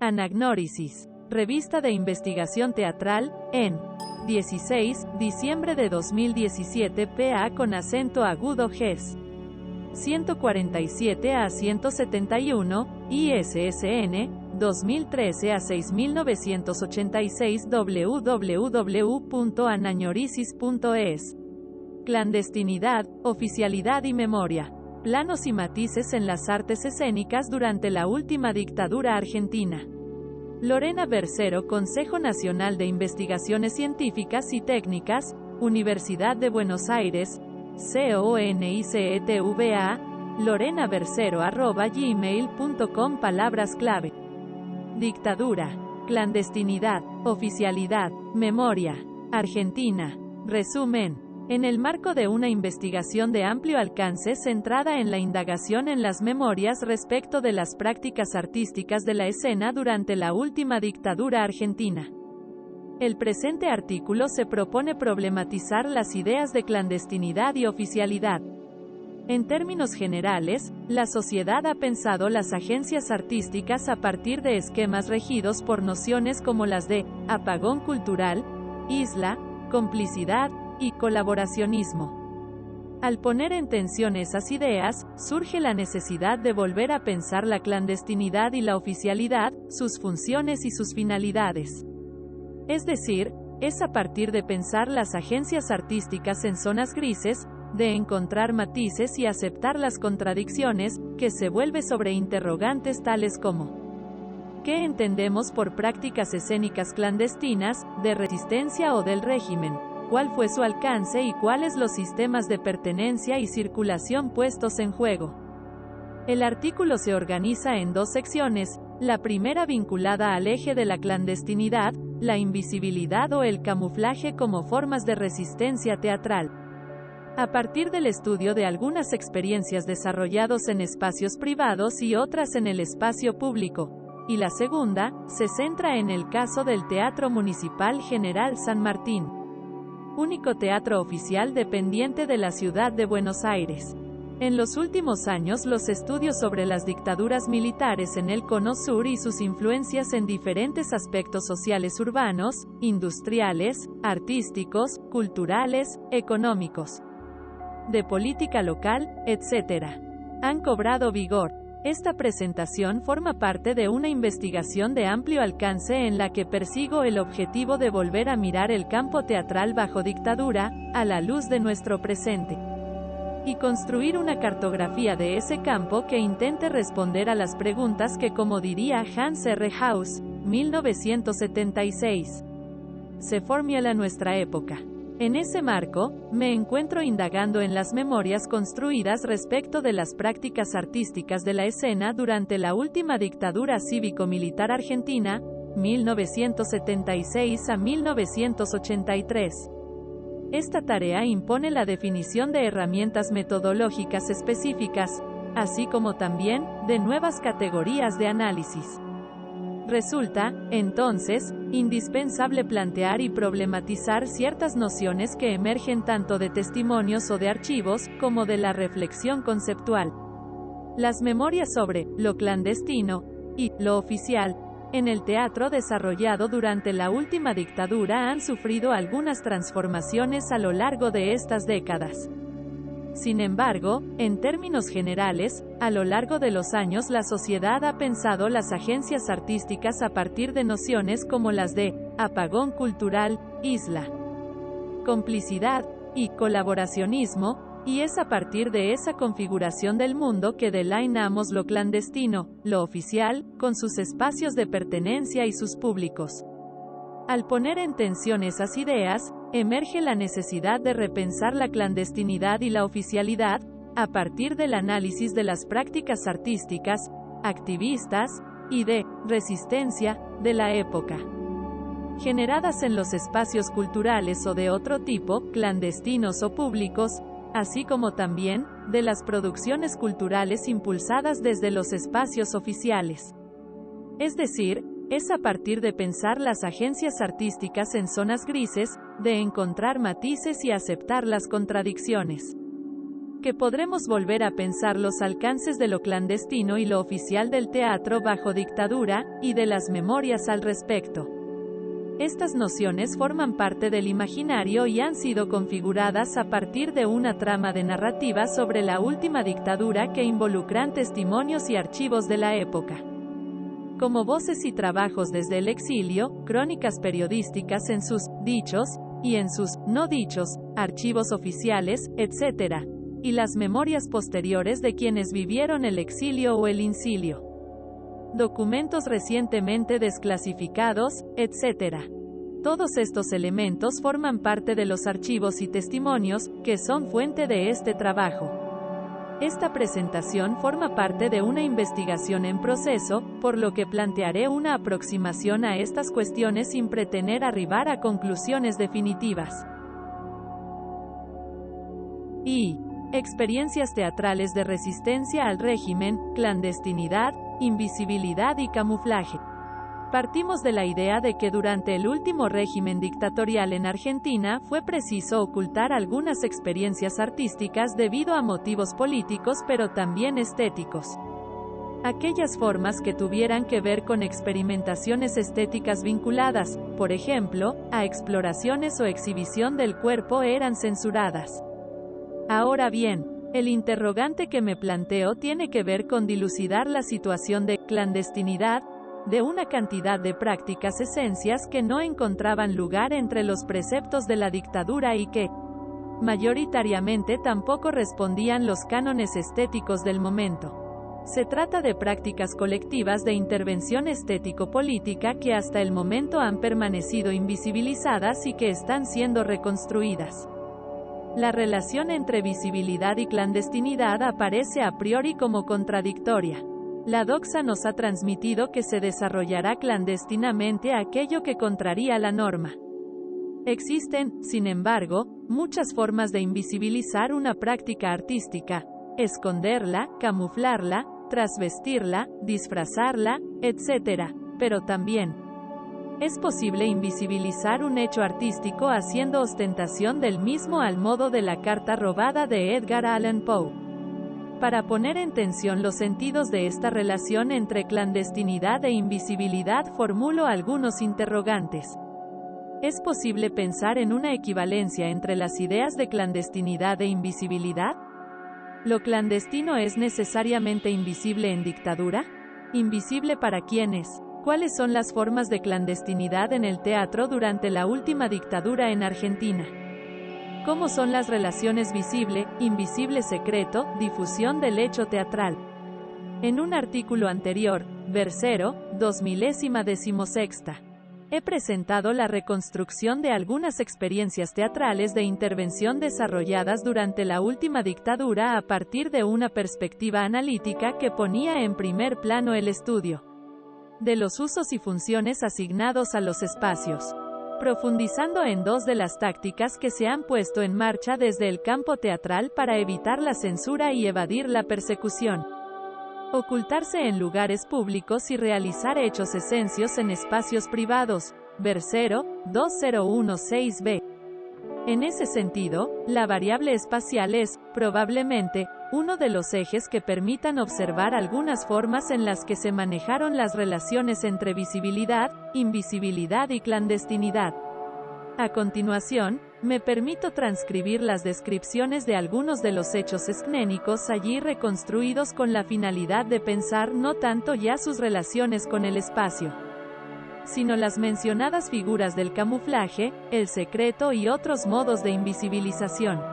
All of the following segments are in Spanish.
Anagnórisis. Revista de Investigación Teatral, en 16, diciembre de 2017 PA con acento agudo GES. 147 a 171, ISSN, 2013 a 6986 www.anagnorisis.es. Clandestinidad, oficialidad y memoria. Planos y matices en las artes escénicas durante la última dictadura argentina. Lorena Bercero, Consejo Nacional de Investigaciones Científicas y Técnicas, Universidad de Buenos Aires, CONICETVA, lorenabercero@gmail.com. Palabras clave: dictadura, clandestinidad, oficialidad, memoria. Argentina. Resumen. En el marco de una investigación de amplio alcance centrada en la indagación en las memorias respecto de las prácticas artísticas de la escena durante la última dictadura argentina. El presente artículo se propone problematizar las ideas de clandestinidad y oficialidad. En términos generales, la sociedad ha pensado las agencias artísticas a partir de esquemas regidos por nociones como las de apagón cultural, isla, complicidad y colaboracionismo. Al poner en tensión esas ideas, surge la necesidad de volver a pensar la clandestinidad y la oficialidad, sus funciones y sus finalidades. Es decir, es a partir de pensar las agencias artísticas en zonas grises, de encontrar matices y aceptar las contradicciones, que se vuelve sobre interrogantes tales como: ¿qué entendemos por prácticas escénicas clandestinas, de resistencia o del régimen? ¿Cuál fue su alcance y cuáles los sistemas de pertenencia y circulación puestos en juego? El artículo se organiza en dos secciones, la primera vinculada al eje de la clandestinidad, la invisibilidad o el camuflaje como formas de resistencia teatral. A partir del estudio de algunas experiencias desarrollados en espacios privados y otras en el espacio público. Y la segunda, se centra en el caso del Teatro Municipal General San Martín, único teatro oficial dependiente de la ciudad de Buenos Aires. En los últimos años, los estudios sobre las dictaduras militares en el Cono Sur y sus influencias en diferentes aspectos sociales urbanos, industriales, artísticos, culturales, económicos, de política local, etc., han cobrado vigor. Esta presentación forma parte de una investigación de amplio alcance en la que persigo el objetivo de volver a mirar el campo teatral bajo dictadura, a la luz de nuestro presente, y construir una cartografía de ese campo que intente responder a las preguntas que, como diría Hans R. Haus, 1976, se formulan nuestra época. En ese marco, me encuentro indagando en las memorias construidas respecto de las prácticas artísticas de la escena durante la última dictadura cívico-militar argentina, 1976 a 1983. Esta tarea impone la definición de herramientas metodológicas específicas, así como también, de nuevas categorías de análisis. Resulta, entonces, indispensable plantear y problematizar ciertas nociones que emergen tanto de testimonios o de archivos, como de la reflexión conceptual. Las memorias sobre lo clandestino y lo oficial en el teatro desarrollado durante la última dictadura han sufrido algunas transformaciones a lo largo de estas décadas. Sin embargo, en términos generales, a lo largo de los años la sociedad ha pensado las agencias artísticas a partir de nociones como las de apagón cultural, isla, complicidad y colaboracionismo, y es a partir de esa configuración del mundo que delineamos lo clandestino, lo oficial, con sus espacios de pertenencia y sus públicos. Al poner en tensión esas ideas, emerge la necesidad de repensar la clandestinidad y la oficialidad, a partir del análisis de las prácticas artísticas, activistas, y de resistencia, de la época, generadas en los espacios culturales o de otro tipo, clandestinos o públicos, así como también, de las producciones culturales impulsadas desde los espacios oficiales. Es decir, es a partir de pensar las agencias artísticas en zonas grises, de encontrar matices y aceptar las contradicciones, que podremos volver a pensar los alcances de lo clandestino y lo oficial del teatro bajo dictadura, y de las memorias al respecto. Estas nociones forman parte del imaginario y han sido configuradas a partir de una trama de narrativa sobre la última dictadura que involucran testimonios y archivos de la época. Como voces y trabajos desde el exilio, crónicas periodísticas en sus dichos, y en sus no dichos, archivos oficiales, etc., y las memorias posteriores de quienes vivieron el exilio o el incilio. Documentos recientemente desclasificados, etc. Todos estos elementos forman parte de los archivos y testimonios, que son fuente de este trabajo. Esta presentación forma parte de una investigación en proceso, por lo que plantearé una aproximación a estas cuestiones sin pretender arribar a conclusiones definitivas. Y experiencias teatrales de resistencia al régimen, clandestinidad, invisibilidad y camuflaje. Partimos de la idea de que durante el último régimen dictatorial en Argentina fue preciso ocultar algunas experiencias artísticas debido a motivos políticos pero también estéticos. Aquellas formas que tuvieran que ver con experimentaciones estéticas vinculadas, por ejemplo, a exploraciones o exhibición del cuerpo eran censuradas. Ahora bien, el interrogante que me planteo tiene que ver con dilucidar la situación de clandestinidad, de una cantidad de prácticas esencias que no encontraban lugar entre los preceptos de la dictadura y que, mayoritariamente tampoco respondían los cánones estéticos del momento. Se trata de prácticas colectivas de intervención estético-política que hasta el momento han permanecido invisibilizadas y que están siendo reconstruidas. La relación entre visibilidad y clandestinidad aparece a priori como contradictoria. La doxa nos ha transmitido que se desarrollará clandestinamente aquello que contraría la norma. Existen, sin embargo, muchas formas de invisibilizar una práctica artística: esconderla, camuflarla, trasvestirla, disfrazarla, etc. Pero también es posible invisibilizar un hecho artístico haciendo ostentación del mismo al modo de la carta robada de Edgar Allan Poe. Para poner en tensión los sentidos de esta relación entre clandestinidad e invisibilidad formulo algunos interrogantes. ¿Es posible pensar en una equivalencia entre las ideas de clandestinidad e invisibilidad? ¿Lo clandestino es necesariamente invisible en dictadura? ¿Invisible para quiénes? ¿Cuáles son las formas de clandestinidad en el teatro durante la última dictadura en Argentina? ¿Cómo son las relaciones visible, invisible, secreto, difusión del hecho teatral? En un artículo anterior, Versero, 2016, he presentado la reconstrucción de algunas experiencias teatrales de intervención desarrolladas durante la última dictadura a partir de una perspectiva analítica que ponía en primer plano el estudio de los usos y funciones asignados a los espacios, profundizando en dos de las tácticas que se han puesto en marcha desde el campo teatral para evitar la censura y evadir la persecución: ocultarse en lugares públicos y realizar hechos esencios en espacios privados. Versero, 2016b. En ese sentido, la variable espacial es, probablemente, uno de los ejes que permitan observar algunas formas en las que se manejaron las relaciones entre visibilidad, invisibilidad y clandestinidad. A continuación, me permito transcribir las descripciones de algunos de los hechos escénicos allí reconstruidos con la finalidad de pensar no tanto ya sus relaciones con el espacio, sino las mencionadas figuras del camuflaje, el secreto y otros modos de invisibilización.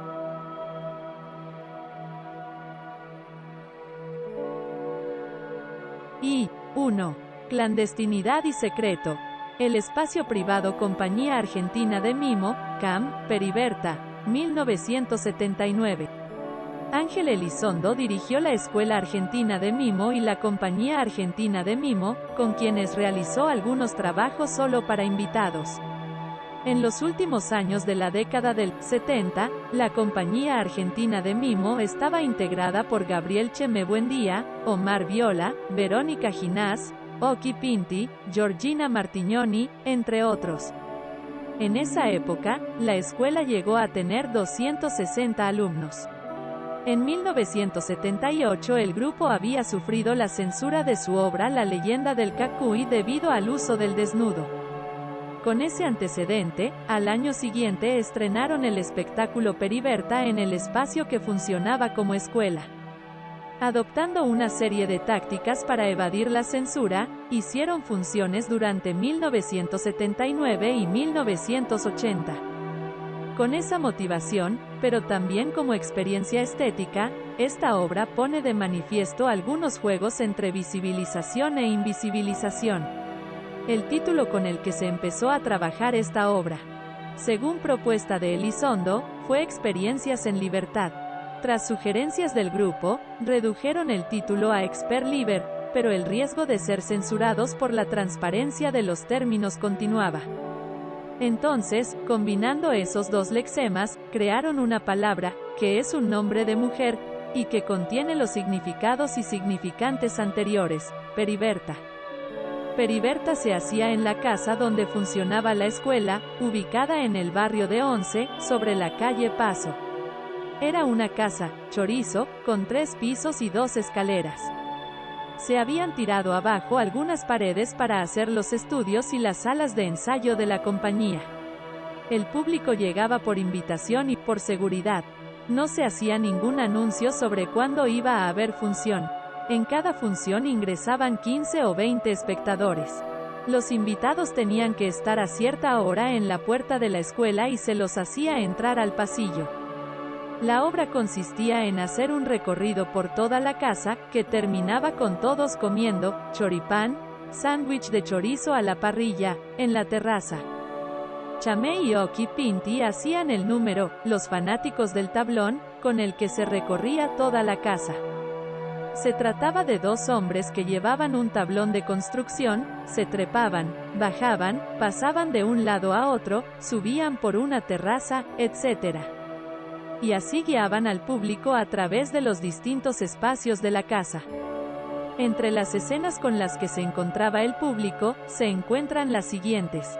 Y 1. Clandestinidad y secreto. El espacio privado. Compañía Argentina de Mimo, CAM, Periberta, 1979. Ángel Elizondo dirigió la Escuela Argentina de Mimo y la Compañía Argentina de Mimo, con quienes realizó algunos trabajos solo para invitados. En los últimos años de la década del 70, la Compañía Argentina de Mimo estaba integrada por Gabriel Cheme Buendía, Omar Viola, Verónica Ginás, Oki Pinti, Georgina Martignoni, entre otros. En esa época, la escuela llegó a tener 260 alumnos. En 1978 el grupo había sufrido la censura de su obra La leyenda del Kakui debido al uso del desnudo. Con ese antecedente, al año siguiente estrenaron el espectáculo Periverta en el espacio que funcionaba como escuela. Adoptando una serie de tácticas para evadir la censura, hicieron funciones durante 1979 y 1980. Con esa motivación, pero también como experiencia estética, esta obra pone de manifiesto algunos juegos entre visibilización e invisibilización. El título con el que se empezó a trabajar esta obra, según propuesta de Elizondo, fue Experiencias en Libertad. Tras sugerencias del grupo, redujeron el título a Exper Liber, pero el riesgo de ser censurados por la transparencia de los términos continuaba. Entonces, combinando esos dos lexemas, crearon una palabra, que es un nombre de mujer, y que contiene los significados y significantes anteriores, Periverta. Periverta se hacía en la casa donde funcionaba la escuela, ubicada en el barrio de Once, sobre la calle Paso. Era una casa, chorizo, con 3 pisos y 2 escaleras. Se habían tirado abajo algunas paredes para hacer los estudios y las salas de ensayo de la compañía. El público llegaba por invitación y por seguridad. No se hacía ningún anuncio sobre cuándo iba a haber función. En cada función ingresaban 15 o 20 espectadores. Los invitados tenían que estar a cierta hora en la puerta de la escuela y se los hacía entrar al pasillo. La obra consistía en hacer un recorrido por toda la casa, que terminaba con todos comiendo choripán, sándwich de chorizo a la parrilla, en la terraza. Chamé y Oki Pinti hacían el número, Los fanáticos del tablón, con el que se recorría toda la casa. Se trataba de 2 hombres que llevaban un tablón de construcción, se trepaban, bajaban, pasaban de un lado a otro, subían por una terraza, etc. Y así guiaban al público a través de los distintos espacios de la casa. Entre las escenas con las que se encontraba el público, se encuentran las siguientes.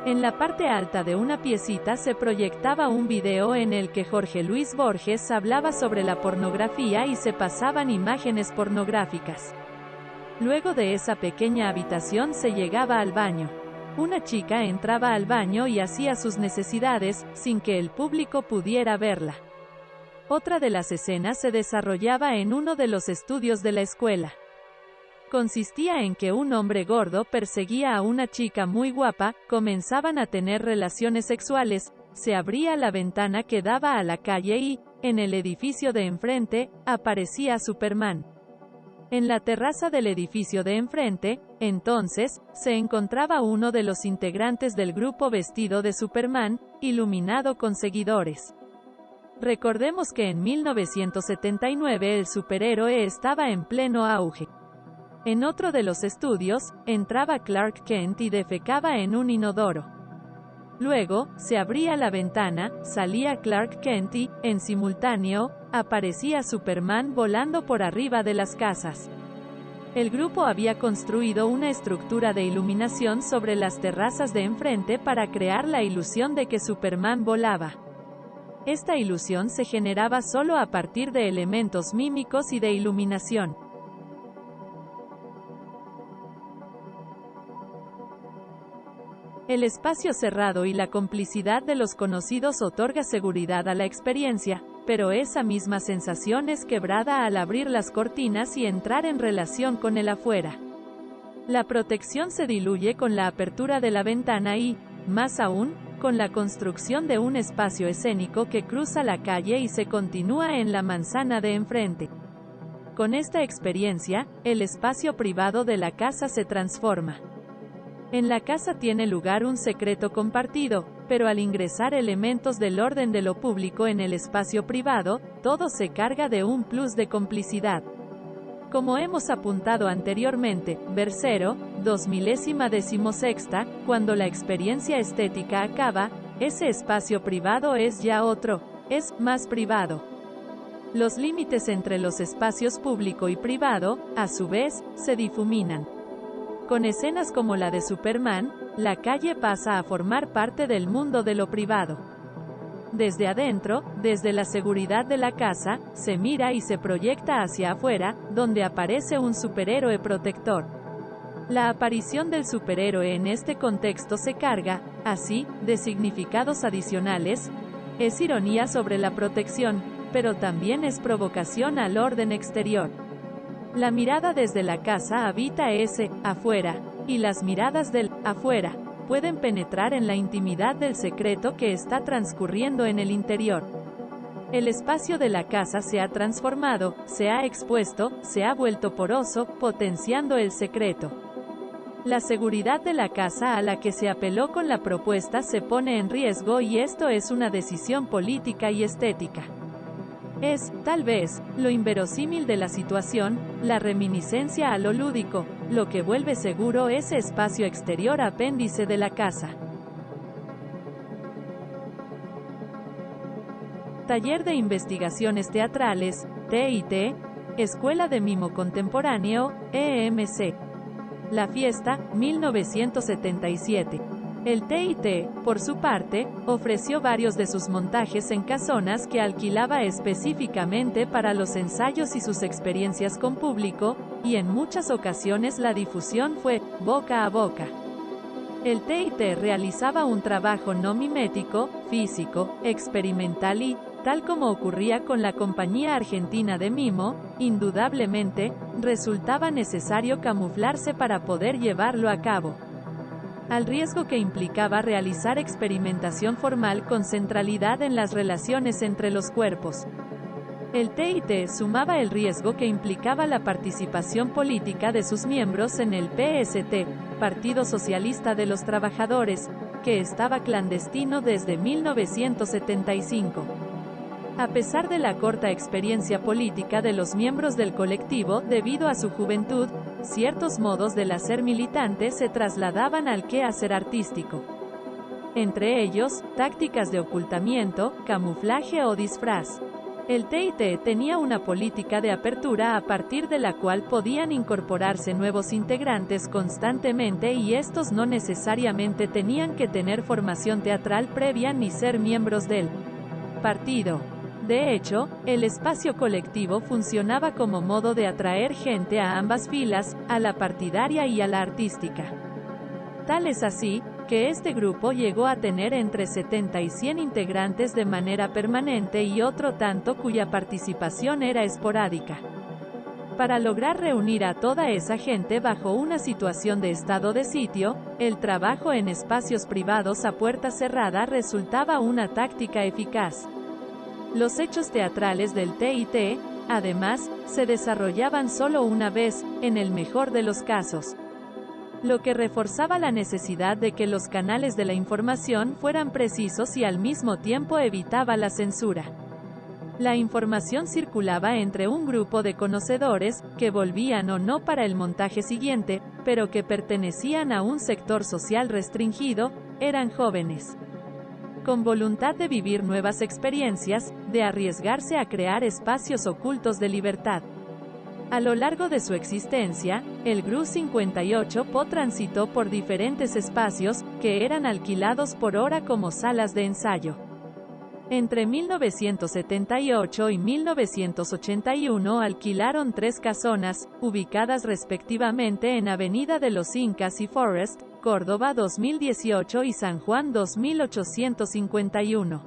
En la parte alta de una piecita se proyectaba un video en el que Jorge Luis Borges hablaba sobre la pornografía y se pasaban imágenes pornográficas. Luego de esa pequeña habitación se llegaba al baño. Una chica entraba al baño y hacía sus necesidades, sin que el público pudiera verla. Otra de las escenas se desarrollaba en uno de los estudios de la escuela. Consistía en que un hombre gordo perseguía a una chica muy guapa, comenzaban a tener relaciones sexuales, se abría la ventana que daba a la calle y, en el edificio de enfrente, aparecía Superman. En la terraza del edificio de enfrente, entonces, se encontraba uno de los integrantes del grupo vestido de Superman, iluminado con seguidores. Recordemos que en 1979 el superhéroe estaba en pleno auge. En otro de los estudios, entraba Clark Kent y defecaba en un inodoro. Luego, se abría la ventana, salía Clark Kent y, en simultáneo, aparecía Superman volando por arriba de las casas. El grupo había construido una estructura de iluminación sobre las terrazas de enfrente para crear la ilusión de que Superman volaba. Esta ilusión se generaba solo a partir de elementos mímicos y de iluminación. El espacio cerrado y la complicidad de los conocidos otorga seguridad a la experiencia, pero esa misma sensación es quebrada al abrir las cortinas y entrar en relación con el afuera. La protección se diluye con la apertura de la ventana y, más aún, con la construcción de un espacio escénico que cruza la calle y se continúa en la manzana de enfrente. Con esta experiencia, el espacio privado de la casa se transforma. En la casa tiene lugar un secreto compartido, pero al ingresar elementos del orden de lo público en el espacio privado, todo se carga de un plus de complicidad. Como hemos apuntado anteriormente, versero, 2016, cuando la experiencia estética acaba, ese espacio privado es ya otro, es más privado. Los límites entre los espacios público y privado, a su vez, se difuminan. Con escenas como la de Superman, la calle pasa a formar parte del mundo de lo privado. desde adentro, desde la seguridad de la casa, se mira y se proyecta hacia afuera, donde aparece un superhéroe protector. La aparición del superhéroe en este contexto se carga, así, de significados adicionales. Es ironía sobre la protección, pero también es provocación al orden exterior. La mirada desde la casa habita ese afuera, y las miradas del afuera pueden penetrar en la intimidad del secreto que está transcurriendo en el interior. El espacio de la casa se ha transformado, se ha expuesto, se ha vuelto poroso, potenciando el secreto. La seguridad de la casa a la que se apeló con la propuesta se pone en riesgo y esto es una decisión política y estética. Es, tal vez, lo inverosímil de la situación, la reminiscencia a lo lúdico, lo que vuelve seguro ese espacio exterior apéndice de la casa. Taller de Investigaciones Teatrales, TIT, Escuela de Mimo Contemporáneo, EMC. La Fiesta, 1977. El TIT, por su parte, ofreció varios de sus montajes en casonas que alquilaba específicamente para los ensayos y sus experiencias con público, y en muchas ocasiones la difusión fue boca a boca. El TIT realizaba un trabajo no mimético, físico, experimental y, tal como ocurría con la Compañía Argentina de Mimo, indudablemente, resultaba necesario camuflarse para poder llevarlo a cabo. Al riesgo que implicaba realizar experimentación formal con centralidad en las relaciones entre los cuerpos. El TIT sumaba el riesgo que implicaba la participación política de sus miembros en el PST, Partido Socialista de los Trabajadores, que estaba clandestino desde 1975. A pesar de la corta experiencia política de los miembros del colectivo, debido a su juventud, ciertos modos del hacer militante se trasladaban al quehacer artístico. Entre ellos, tácticas de ocultamiento, camuflaje o disfraz. El TIT tenía una política de apertura a partir de la cual podían incorporarse nuevos integrantes constantemente y estos no necesariamente tenían que tener formación teatral previa ni ser miembros del partido. De hecho, el espacio colectivo funcionaba como modo de atraer gente a ambas filas, a la partidaria y a la artística. Tal es así, que este grupo llegó a tener entre 70 y 100 integrantes de manera permanente y otro tanto cuya participación era esporádica. Para lograr reunir a toda esa gente bajo una situación de estado de sitio, el trabajo en espacios privados a puerta cerrada resultaba una táctica eficaz. Los hechos teatrales del TIT, además, se desarrollaban solo una vez, en el mejor de los casos. Lo que reforzaba la necesidad de que los canales de la información fueran precisos y al mismo tiempo evitaba la censura. La información circulaba entre un grupo de conocedores, que volvían o no para el montaje siguiente, pero que pertenecían a un sector social restringido, eran jóvenes. Con voluntad de vivir nuevas experiencias, de arriesgarse a crear espacios ocultos de libertad. A lo largo de su existencia, el GRU 58 transitó por diferentes espacios, que eran alquilados por hora como salas de ensayo. Entre 1978 y 1981 alquilaron 3 casonas, ubicadas respectivamente en Avenida de los Incas y Forest, Córdoba 2018 y San Juan 2851.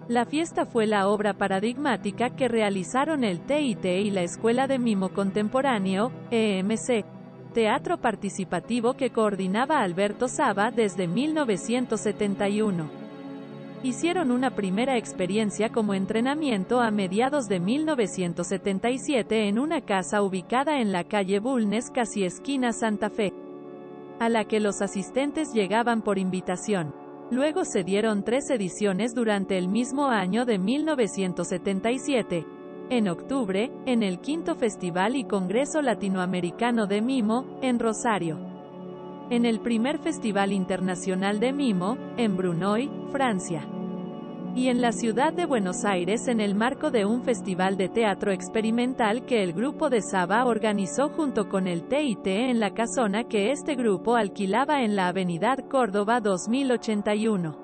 La fiesta fue la obra paradigmática que realizaron el TIT y la Escuela de Mimo Contemporáneo, EMC, teatro participativo que coordinaba Alberto Saba desde 1971. Hicieron una primera experiencia como entrenamiento a mediados de 1977 en una casa ubicada en la calle Bulnes casi esquina Santa Fe, a la que los asistentes llegaban por invitación. Luego se dieron 3 ediciones durante el mismo año de 1977. En octubre, en el V Festival y Congreso Latinoamericano de Mimo, en Rosario. En el primer Festival Internacional de Mimo, en Brunoi, Francia. Y en la ciudad de Buenos Aires en el marco de un festival de teatro experimental que el grupo de Saba organizó junto con el TIT en la casona que este grupo alquilaba en la Avenida Córdoba 2081.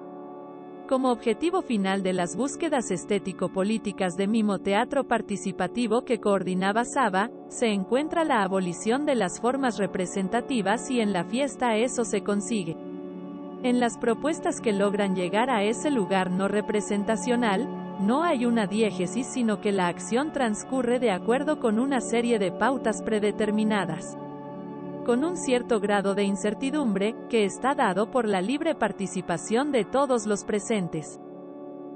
Como objetivo final de las búsquedas estético-políticas de mimo teatro participativo que coordinaba Saba, se encuentra la abolición de las formas representativas y en la fiesta eso se consigue. En las propuestas que logran llegar a ese lugar no representacional, no hay una diégesis sino que la acción transcurre de acuerdo con una serie de pautas predeterminadas, con un cierto grado de incertidumbre, que está dado por la libre participación de todos los presentes.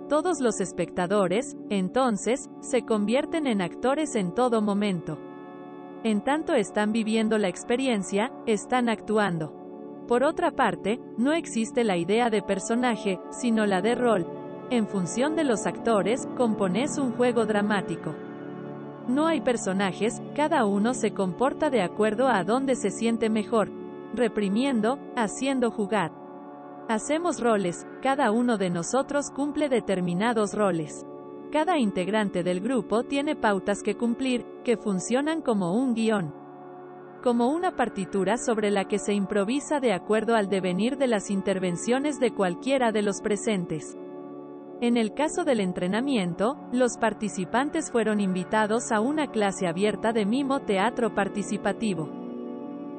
Todos los espectadores, entonces, se convierten en actores en todo momento. En tanto están viviendo la experiencia, están actuando. Por otra parte, no existe la idea de personaje, sino la de rol. En función de los actores, compones un juego dramático. No hay personajes, cada uno se comporta de acuerdo a donde se siente mejor, reprimiendo, haciendo jugar. Hacemos roles, cada uno de nosotros cumple determinados roles. Cada integrante del grupo tiene pautas que cumplir, que funcionan como un guión, como una partitura sobre la que se improvisa de acuerdo al devenir de las intervenciones de cualquiera de los presentes. En el caso del entrenamiento, los participantes fueron invitados a una clase abierta de mimo teatro participativo.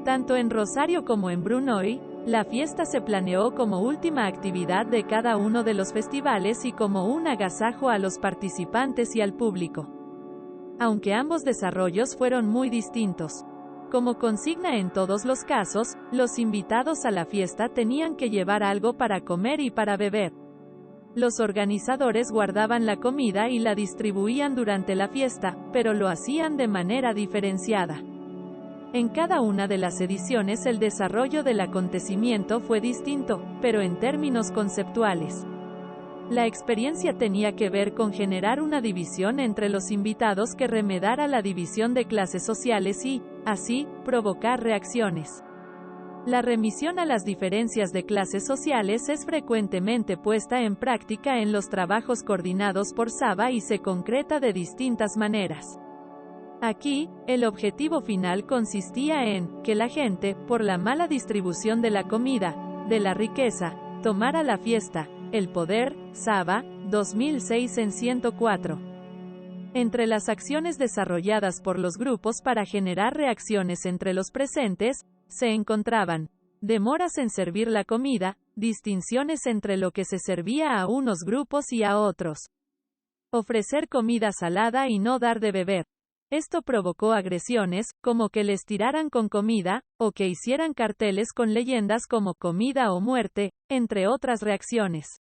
Tanto en Rosario como en Brunoi, la fiesta se planeó como última actividad de cada uno de los festivales y como un agasajo a los participantes y al público. Aunque ambos desarrollos fueron muy distintos. Como consigna en todos los casos, los invitados a la fiesta tenían que llevar algo para comer y para beber. Los organizadores guardaban la comida y la distribuían durante la fiesta, pero lo hacían de manera diferenciada. En cada una de las ediciones el desarrollo del acontecimiento fue distinto, pero en términos conceptuales. La experiencia tenía que ver con generar una división entre los invitados que remedara la división de clases sociales y, así, provocar reacciones. La remisión a las diferencias de clases sociales es frecuentemente puesta en práctica en los trabajos coordinados por Saba y se concreta de distintas maneras. Aquí, el objetivo final consistía en que la gente, por la mala distribución de la comida, de la riqueza, tomara la fiesta, el poder, Saba, 2006 en 104. Entre las acciones desarrolladas por los grupos para generar reacciones entre los presentes, se encontraban demoras en servir la comida, distinciones entre lo que se servía a unos grupos y a otros, ofrecer comida salada y no dar de beber. Esto provocó agresiones, como que les tiraran con comida, o que hicieran carteles con leyendas como comida o muerte, entre otras reacciones.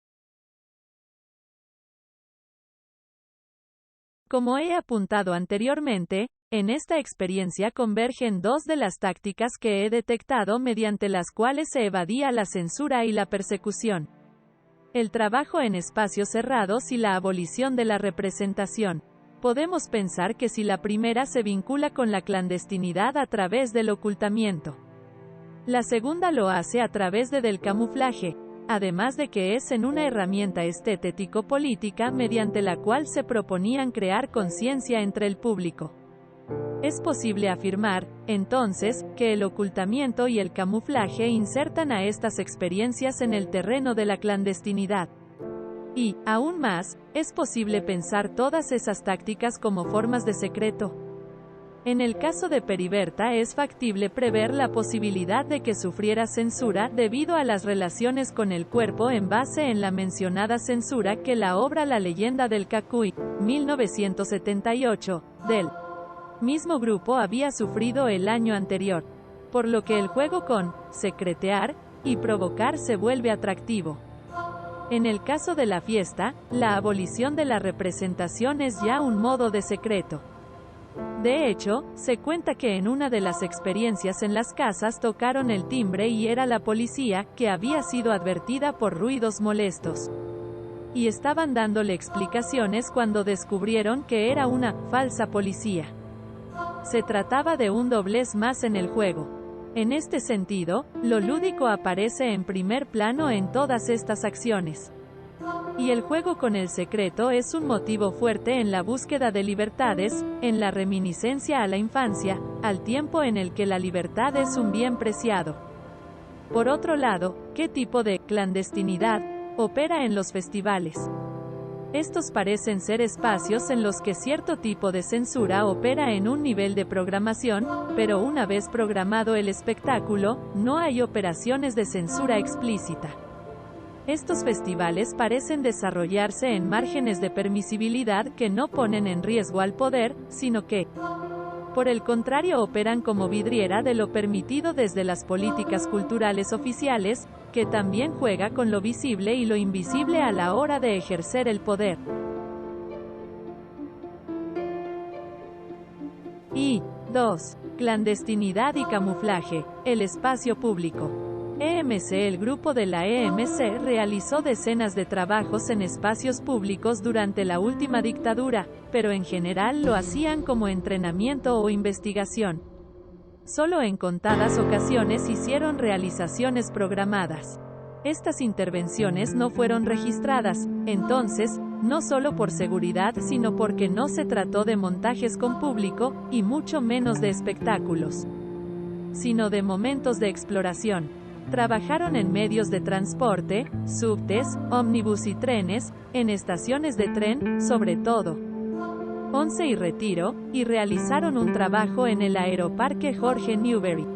Como he apuntado anteriormente, en esta experiencia convergen dos de las tácticas que he detectado mediante las cuales se evadía la censura y la persecución: el trabajo en espacios cerrados y la abolición de la representación. Podemos pensar que si la primera se vincula con la clandestinidad a través del ocultamiento, la segunda lo hace a través del camuflaje, además de que es en una herramienta estético-política mediante la cual se proponían crear conciencia entre el público. Es posible afirmar, entonces, que el ocultamiento y el camuflaje insertan a estas experiencias en el terreno de la clandestinidad. Y, aún más, es posible pensar todas esas tácticas como formas de secreto. En el caso de Periberta es factible prever la posibilidad de que sufriera censura debido a las relaciones con el cuerpo en base en la mencionada censura que la obra La leyenda del Cacuy, 1978, del mismo grupo había sufrido el año anterior. Por lo que el juego con secretear y provocar se vuelve atractivo. En el caso de la fiesta, la abolición de la representación es ya un modo de secreto. De hecho, se cuenta que en una de las experiencias en las casas tocaron el timbre y era la policía, que había sido advertida por ruidos molestos. Y estaban dándole explicaciones cuando descubrieron que era una falsa policía. Se trataba de un doblez más en el juego. En este sentido, lo lúdico aparece en primer plano en todas estas acciones. Y el juego con el secreto es un motivo fuerte en la búsqueda de libertades, en la reminiscencia a la infancia, al tiempo en el que la libertad es un bien preciado. Por otro lado, ¿qué tipo de clandestinidad opera en los festivales. Estos parecen ser espacios en los que cierto tipo de censura opera en un nivel de programación, pero una vez programado el espectáculo, no hay operaciones de censura explícita. Estos festivales parecen desarrollarse en márgenes de permisibilidad que no ponen en riesgo al poder, sino que, por el contrario, operan como vidriera de lo permitido desde las políticas culturales oficiales, que también juega con lo visible y lo invisible a la hora de ejercer el poder. Y 2. Clandestinidad y camuflaje, el espacio público. El grupo de la EMC realizó decenas de trabajos en espacios públicos durante la última dictadura, pero en general lo hacían como entrenamiento o investigación. Solo en contadas ocasiones hicieron realizaciones programadas. Estas intervenciones no fueron registradas, entonces, no solo por seguridad sino porque no se trató de montajes con público, y mucho menos de espectáculos, sino de momentos de exploración. Trabajaron en medios de transporte, subtes, ómnibus y trenes, en estaciones de tren, sobre todo, Once y Retiro, y realizaron un trabajo en el Aeroparque Jorge Newbery.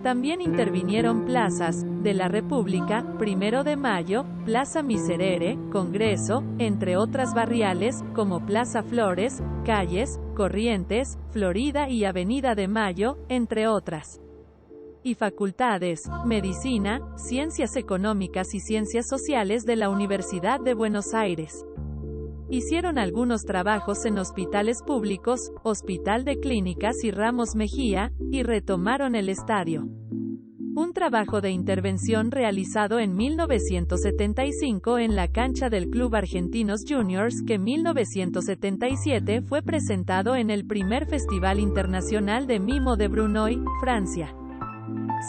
También intervinieron plazas de la República, 1 de Mayo, Plaza Miserere, Congreso, entre otras barriales, como Plaza Flores, Calles, Corrientes, Florida y Avenida de Mayo, entre otras. Y facultades, Medicina, Ciencias Económicas y Ciencias Sociales de la Universidad de Buenos Aires. Hicieron algunos trabajos en hospitales públicos, Hospital de Clínicas y Ramos Mejía, y retomaron el estadio. Un trabajo de intervención realizado en 1975 en la cancha del Club Argentinos Juniors que en 1977 fue presentado en el primer Festival Internacional de Mimo de Brunoi, Francia.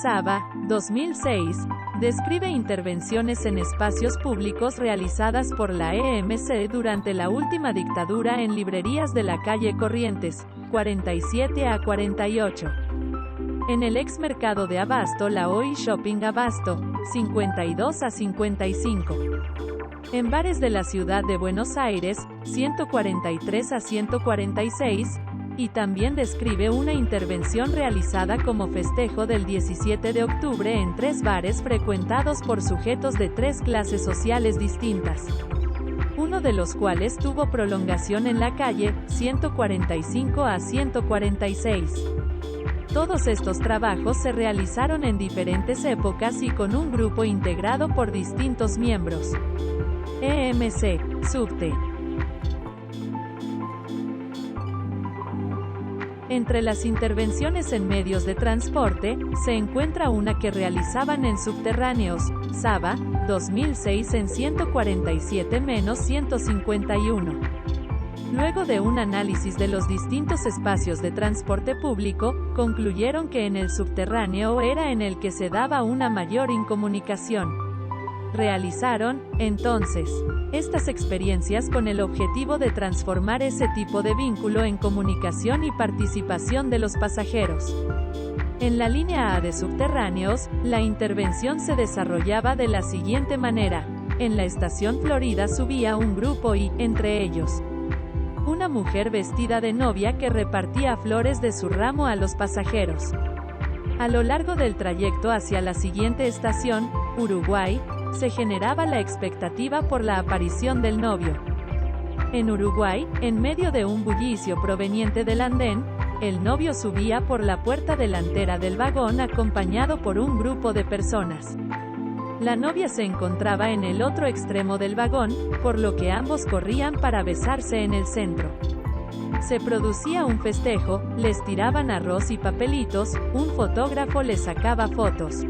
Saba, 2006, describe intervenciones en espacios públicos realizadas por la EMC durante la última dictadura en librerías de la calle Corrientes, 47 a 48. En el ex mercado de Abasto, la Hoy Shopping Abasto, 52 a 55. En bares de la ciudad de Buenos Aires, 143 a 146, y también describe una intervención realizada como festejo del 17 de octubre en 3 bares frecuentados por sujetos de 3 clases sociales distintas, uno de los cuales tuvo prolongación en la calle, 145 a 146. Todos estos trabajos se realizaron en diferentes épocas y con un grupo integrado por distintos miembros. EMC, Subte. Entre las intervenciones en medios de transporte, se encuentra una que realizaban en subterráneos, Saba, 2006 en 147-151. Luego de un análisis de los distintos espacios de transporte público, concluyeron que en el subterráneo era en el que se daba una mayor incomunicación. Realizaron, entonces, estas experiencias con el objetivo de transformar ese tipo de vínculo en comunicación y participación de los pasajeros. En la línea A de subterráneos, la intervención se desarrollaba de la siguiente manera. En la estación Florida subía un grupo y, entre ellos, una mujer vestida de novia que repartía flores de su ramo a los pasajeros. A lo largo del trayecto hacia la siguiente estación, Uruguay, se generaba la expectativa por la aparición del novio. En Uruguay, en medio de un bullicio proveniente del andén, el novio subía por la puerta delantera del vagón acompañado por un grupo de personas. La novia se encontraba en el otro extremo del vagón, por lo que ambos corrían para besarse en el centro. Se producía un festejo, les tiraban arroz y papelitos, un fotógrafo les sacaba fotos.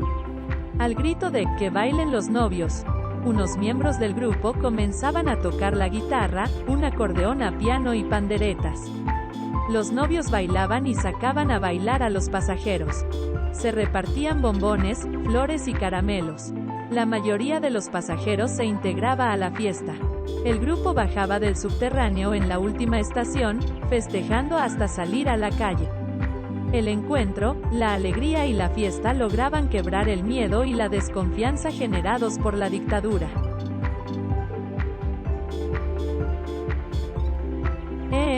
Al grito de "que bailen los novios", unos miembros del grupo comenzaban a tocar la guitarra, un acordeón a piano y panderetas. Los novios bailaban y sacaban a bailar a los pasajeros. Se repartían bombones, flores y caramelos. La mayoría de los pasajeros se integraba a la fiesta. El grupo bajaba del subterráneo en la última estación, festejando hasta salir a la calle. El encuentro, la alegría y la fiesta lograban quebrar el miedo y la desconfianza generados por la dictadura.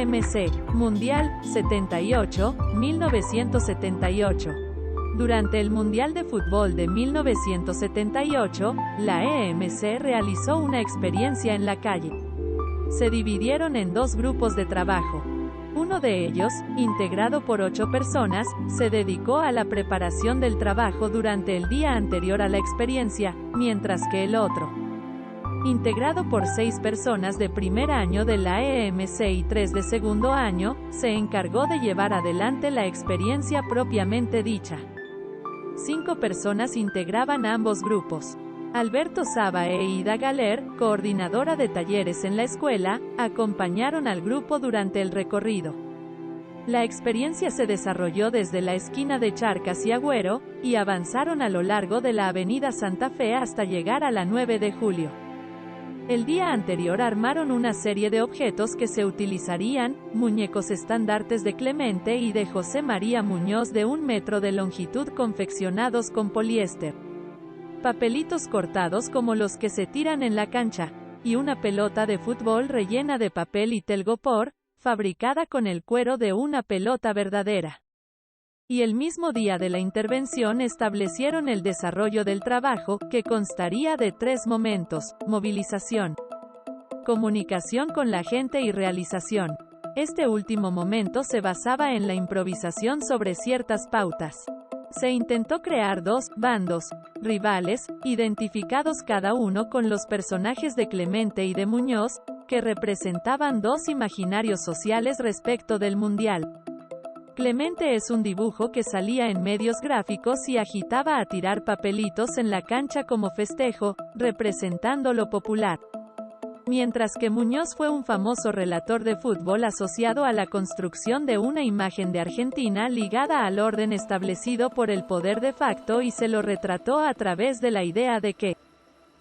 EMC, Mundial, 78, 1978. Durante el Mundial de Fútbol de 1978, la EMC realizó una experiencia en la calle. Se dividieron en dos grupos de trabajo. Uno de ellos, integrado por 8 personas, se dedicó a la preparación del trabajo durante el día anterior a la experiencia, mientras que el otro, integrado por 6 personas de primer año de la EMC y 3 de segundo año, se encargó de llevar adelante la experiencia propiamente dicha. 5 personas integraban ambos grupos. Alberto Saba e Ida Galer, coordinadora de talleres en la escuela, acompañaron al grupo durante el recorrido. La experiencia se desarrolló desde la esquina de Charcas y Agüero, y avanzaron a lo largo de la avenida Santa Fe hasta llegar a la 9 de julio. El día anterior armaron una serie de objetos que se utilizarían, muñecos estandartes de Clemente y de José María Muñoz de 1 metro de longitud confeccionados con poliéster, papelitos cortados como los que se tiran en la cancha, y una pelota de fútbol rellena de papel y telgopor, fabricada con el cuero de una pelota verdadera. Y el mismo día de la intervención establecieron el desarrollo del trabajo, que constaría de 3 momentos: movilización, comunicación con la gente y realización. Este último momento se basaba en la improvisación sobre ciertas pautas. Se intentó crear 2 bandos rivales, identificados cada uno con los personajes de Clemente y de Muñoz, que representaban 2 imaginarios sociales respecto del Mundial. Clemente es un dibujo que salía en medios gráficos y agitaba a tirar papelitos en la cancha como festejo, representando lo popular. Mientras que Muñoz fue un famoso relator de fútbol asociado a la construcción de una imagen de Argentina ligada al orden establecido por el poder de facto, y se lo retrató a través de la idea de que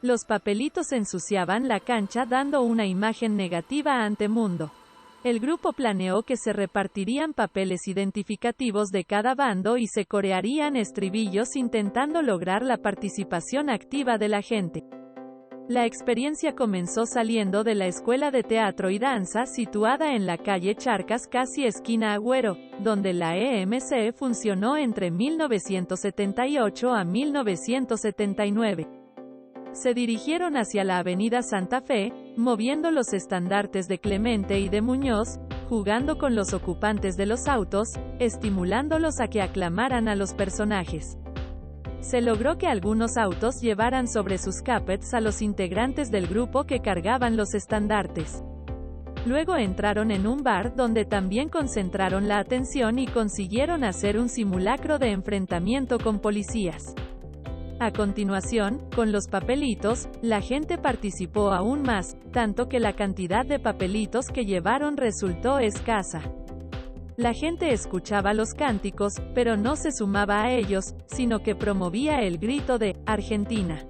los papelitos ensuciaban la cancha dando una imagen negativa ante mundo. El grupo planeó que se repartirían papeles identificativos de cada bando y se corearían estribillos intentando lograr la participación activa de la gente. La experiencia comenzó saliendo de la Escuela de Teatro y Danza situada en la calle Charcas casi esquina Agüero, donde la EMC funcionó entre 1978 a 1979. Se dirigieron hacia la avenida Santa Fe, moviendo los estandartes de Clemente y de Muñoz, jugando con los ocupantes de los autos, estimulándolos a que aclamaran a los personajes. Se logró que algunos autos llevaran sobre sus capets a los integrantes del grupo que cargaban los estandartes. Luego entraron en un bar donde también concentraron la atención y consiguieron hacer un simulacro de enfrentamiento con policías. A continuación, con los papelitos, la gente participó aún más, tanto que la cantidad de papelitos que llevaron resultó escasa. La gente escuchaba los cánticos, pero no se sumaba a ellos, sino que promovía el grito de «Argentina!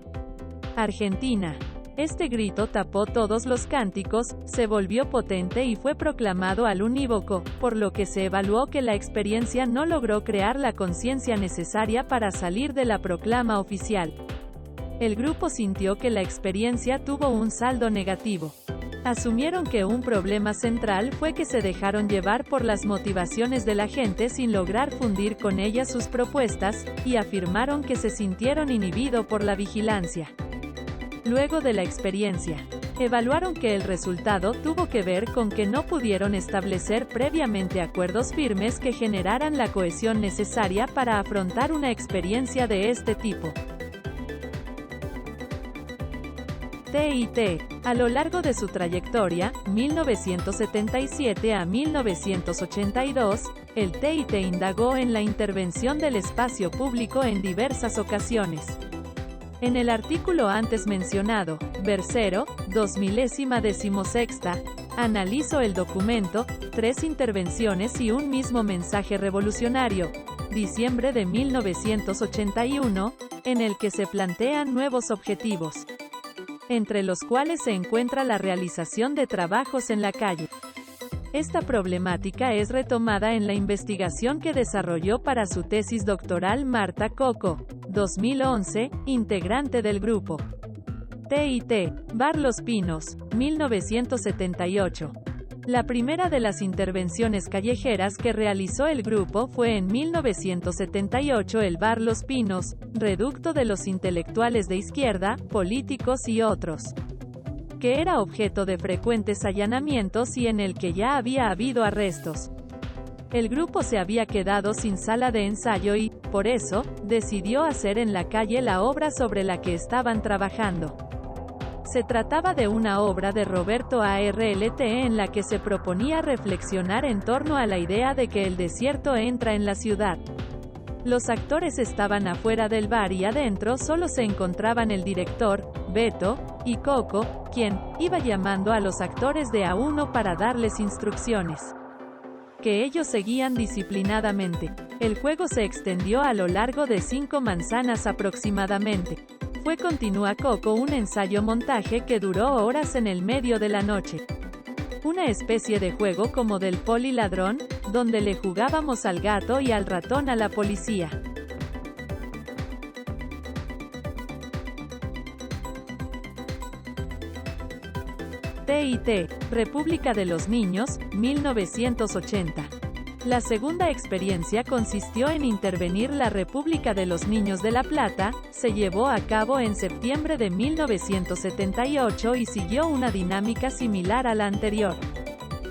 ¡Argentina!». Este grito tapó todos los cánticos, se volvió potente y fue proclamado al unívoco, por lo que se evaluó que la experiencia no logró crear la conciencia necesaria para salir de la proclama oficial. El grupo sintió que la experiencia tuvo un saldo negativo. Asumieron que un problema central fue que se dejaron llevar por las motivaciones de la gente sin lograr fundir con ella sus propuestas, y afirmaron que se sintieron inhibidos por la vigilancia. Luego de la experiencia, evaluaron que el resultado tuvo que ver con que no pudieron establecer previamente acuerdos firmes que generaran la cohesión necesaria para afrontar una experiencia de este tipo. TIT. A lo largo de su trayectoria, 1977 a 1982, el TIT indagó en la intervención del espacio público en diversas ocasiones. En el artículo antes mencionado, Versero, 2016, analizó el documento, 3 intervenciones y un mismo mensaje revolucionario, diciembre de 1981, en el que se plantean nuevos objetivos, entre los cuales se encuentra la realización de trabajos en la calle. Esta problemática es retomada en la investigación que desarrolló para su tesis doctoral Marta Coco, 2011, integrante del grupo TIT, Bar Los Pinos, 1978. La primera de las intervenciones callejeras que realizó el grupo fue en 1978 el bar Los Pinos, reducto de los intelectuales de izquierda, políticos y otros, que era objeto de frecuentes allanamientos y en el que ya había habido arrestos. El grupo se había quedado sin sala de ensayo y, por eso, decidió hacer en la calle la obra sobre la que estaban trabajando. Se trataba de una obra de Roberto Arlt en la que se proponía reflexionar en torno a la idea de que el desierto entra en la ciudad. Los actores estaban afuera del bar y adentro solo se encontraban el director, Beto, y Coco, quien iba llamando a los actores de a uno para darles instrucciones, que ellos seguían disciplinadamente. El juego se extendió a lo largo de 5 manzanas aproximadamente. Fue continúa Coco un ensayo-montaje que duró horas en el medio de la noche. Una especie de juego como del poli-ladrón, donde le jugábamos al gato y al ratón a la policía. TIT, República de los Niños, 1980. La segunda experiencia consistió en intervenir la República de los Niños de La Plata, se llevó a cabo en septiembre de 1978 y siguió una dinámica similar a la anterior.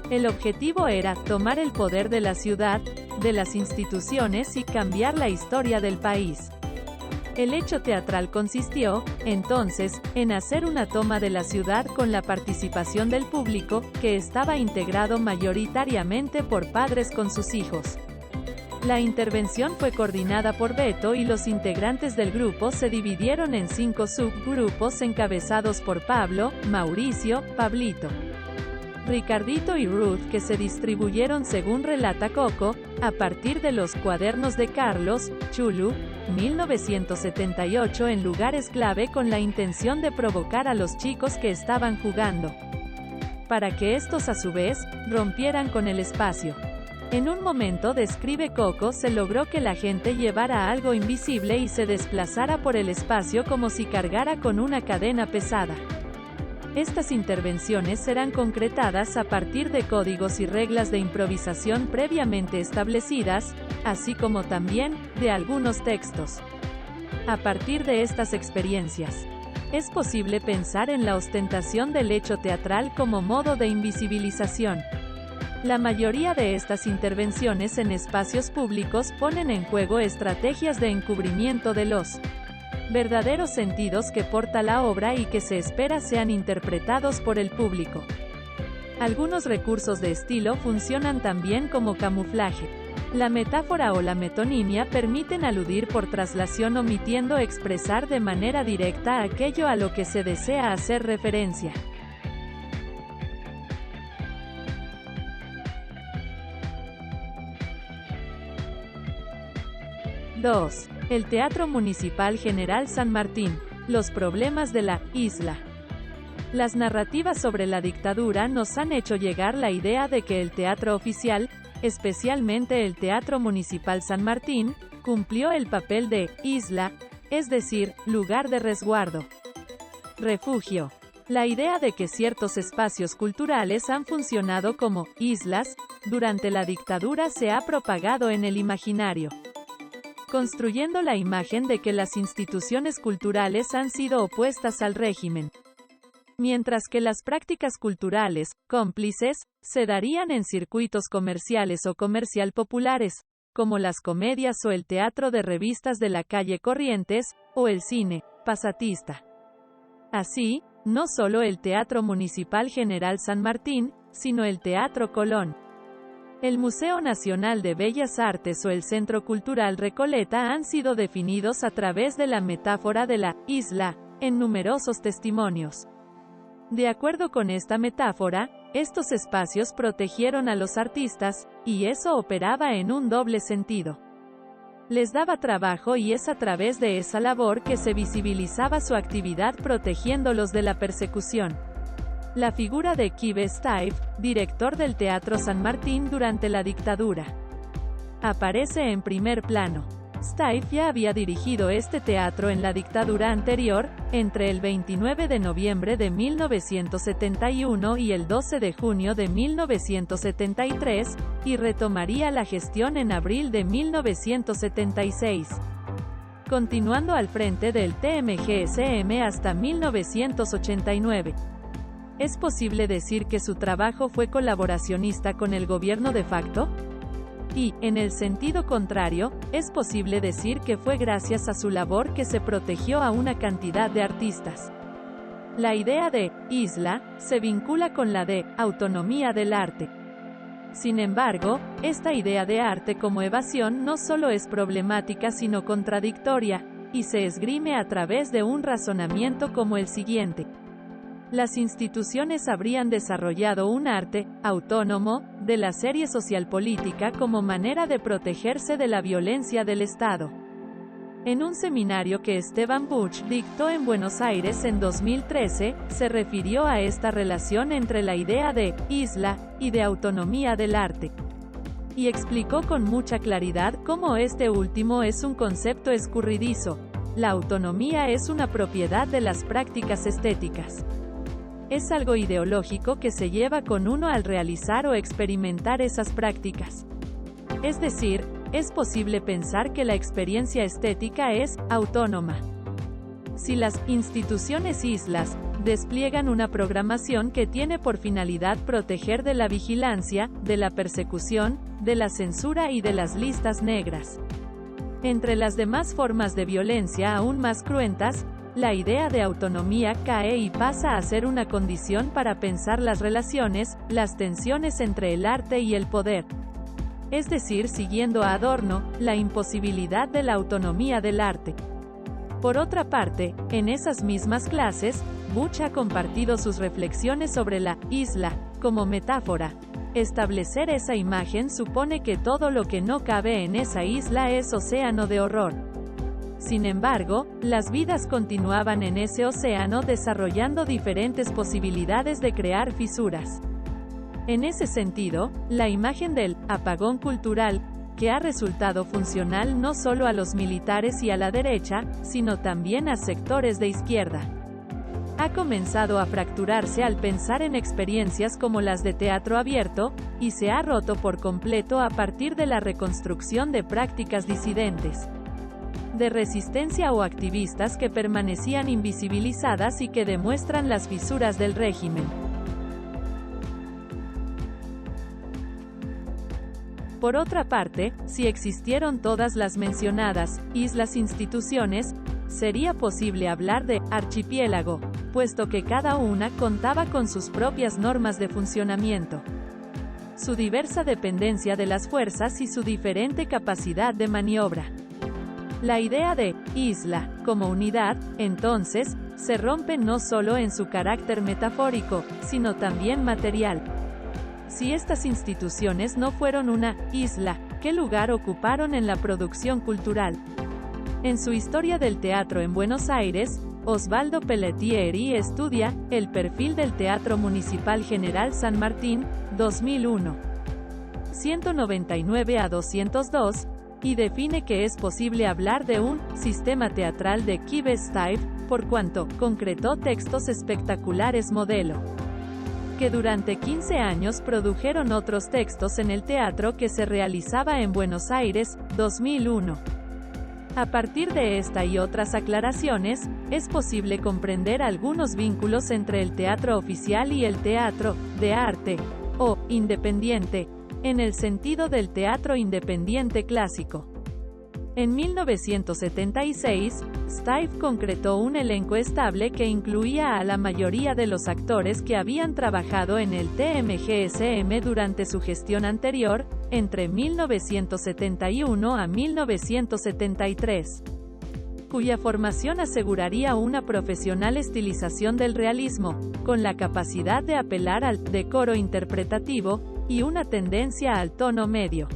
El objetivo era tomar el poder de la ciudad, de las instituciones y cambiar la historia del país. El hecho teatral consistió, entonces, en hacer una toma de la ciudad con la participación del público, que estaba integrado mayoritariamente por padres con sus hijos. La intervención fue coordinada por Beto y los integrantes del grupo se dividieron en 5 subgrupos encabezados por Pablo, Mauricio, Pablito, Ricardito y Ruth que se distribuyeron según relata Coco, a partir de los cuadernos de Carlos, Chulu, 1978 en lugares clave con la intención de provocar a los chicos que estaban jugando, para que estos a su vez, rompieran con el espacio. En un momento describe Coco se logró que la gente llevara algo invisible y se desplazara por el espacio como si cargara con una cadena pesada. Estas intervenciones serán concretadas a partir de códigos y reglas de improvisación previamente establecidas, así como también, de algunos textos. A partir de estas experiencias, es posible pensar en la ostentación del hecho teatral como modo de invisibilización. La mayoría de estas intervenciones en espacios públicos ponen en juego estrategias de encubrimiento de los verdaderos sentidos que porta la obra y que se espera sean interpretados por el público. Algunos recursos de estilo funcionan también como camuflaje. La metáfora o la metonimia permiten aludir por traslación omitiendo expresar de manera directa aquello a lo que se desea hacer referencia. (2) El Teatro Municipal General San Martín. Los problemas de la isla. Las narrativas sobre la dictadura nos han hecho llegar la idea de que el teatro oficial, especialmente el Teatro Municipal San Martín, cumplió el papel de isla, es decir, lugar de resguardo, refugio. La idea de que ciertos espacios culturales han funcionado como islas durante la dictadura se ha propagado en el imaginario, construyendo la imagen de que las instituciones culturales han sido opuestas al régimen, mientras que las prácticas culturales, cómplices, se darían en circuitos comerciales o comercial populares, como las comedias o el teatro de revistas de la calle Corrientes, o el cine, pasatista. Así, no solo el Teatro Municipal General San Martín, sino el Teatro Colón, el Museo Nacional de Bellas Artes o el Centro Cultural Recoleta han sido definidos a través de la metáfora de la isla, en numerosos testimonios. De acuerdo con esta metáfora, estos espacios protegieron a los artistas, y eso operaba en un doble sentido. Les daba trabajo y es a través de esa labor que se visibilizaba su actividad protegiéndolos de la persecución. La figura de Quive Staiff, director del Teatro San Martín durante la dictadura, aparece en primer plano. Steiff ya había dirigido este teatro en la dictadura anterior, entre el 29 de noviembre de 1971 y el 12 de junio de 1973, y retomaría la gestión en abril de 1976. Continuando al frente del TMGSM hasta 1989. ¿Es posible decir que su trabajo fue colaboracionista con el gobierno de facto? Y, en el sentido contrario, ¿es posible decir que fue gracias a su labor que se protegió a una cantidad de artistas? La idea de isla se vincula con la de autonomía del arte. Sin embargo, esta idea de arte como evasión no solo es problemática sino contradictoria, y se esgrime a través de un razonamiento como el siguiente. Las instituciones habrían desarrollado un arte autónomo de la serie socialpolítica como manera de protegerse de la violencia del Estado. En un seminario que Esteban Buch dictó en Buenos Aires en 2013, se refirió a esta relación entre la idea de isla y de autonomía del arte. Y explicó con mucha claridad cómo este último es un concepto escurridizo. La autonomía es una propiedad de las prácticas estéticas. Es algo ideológico que se lleva con uno al realizar o experimentar esas prácticas. Es decir, es posible pensar que la experiencia estética es autónoma. Si las instituciones islas despliegan una programación que tiene por finalidad proteger de la vigilancia, de la persecución, de la censura y de las listas negras. Entre las demás formas de violencia aún más cruentas, la idea de autonomía cae y pasa a ser una condición para pensar las relaciones, las tensiones entre el arte y el poder. Es decir, siguiendo a Adorno, la imposibilidad de la autonomía del arte. Por otra parte, en esas mismas clases, Buch ha compartido sus reflexiones sobre la isla como metáfora. Establecer esa imagen supone que todo lo que no cabe en esa isla es océano de horror. Sin embargo, las vidas continuaban en ese océano desarrollando diferentes posibilidades de crear fisuras. En ese sentido, la imagen del apagón cultural, que ha resultado funcional no solo a los militares y a la derecha, sino también a sectores de izquierda, ha comenzado a fracturarse al pensar en experiencias como las de teatro abierto, y se ha roto por completo a partir de la reconstrucción de prácticas disidentes, de resistencia o activistas que permanecían invisibilizadas y que demuestran las fisuras del régimen. Por otra parte, si existieron todas las mencionadas islas instituciones, sería posible hablar de archipiélago, puesto que cada una contaba con sus propias normas de funcionamiento, su diversa dependencia de las fuerzas y su diferente capacidad de maniobra. La idea de isla como unidad, entonces, se rompe no solo en su carácter metafórico, sino también material. Si estas instituciones no fueron una isla, ¿qué lugar ocuparon en la producción cultural? En su Historia del teatro en Buenos Aires, Osvaldo Pelletieri estudia el perfil del Teatro Municipal General San Martín, 2001. 199 a 202, y define que es posible hablar de un sistema teatral de Kiev Steiff, por cuanto concretó textos espectaculares modelo, que durante 15 años produjeron otros textos en el teatro que se realizaba en Buenos Aires, 2001. A partir de esta y otras aclaraciones, es posible comprender algunos vínculos entre el teatro oficial y el teatro de arte, o independiente, en el sentido del teatro independiente clásico. En 1976, Steiff concretó un elenco estable que incluía a la mayoría de los actores que habían trabajado en el TMGSM durante su gestión anterior, entre 1971 a 1973, cuya formación aseguraría una profesional estilización del realismo, con la capacidad de apelar al decoro interpretativo, y una tendencia al tono medio,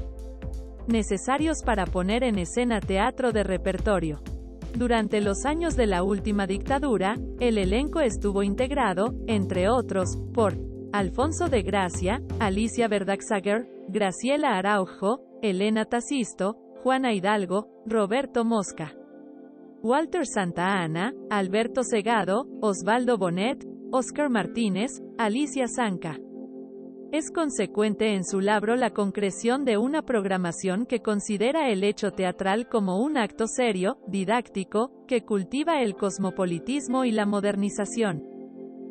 necesarios para poner en escena teatro de repertorio. Durante los años de la última dictadura, el elenco estuvo integrado, entre otros, por Alfonso de Gracia, Alicia Verdagsager, Graciela Araujo, Elena Tacisto, Juana Hidalgo, Roberto Mosca, Walter Santa Anna, Alberto Segado, Osvaldo Bonet, Óscar Martínez, Alicia Zanca. Es consecuente en su labro la concreción de una programación que considera el hecho teatral como un acto serio, didáctico, que cultiva el cosmopolitismo y la modernización.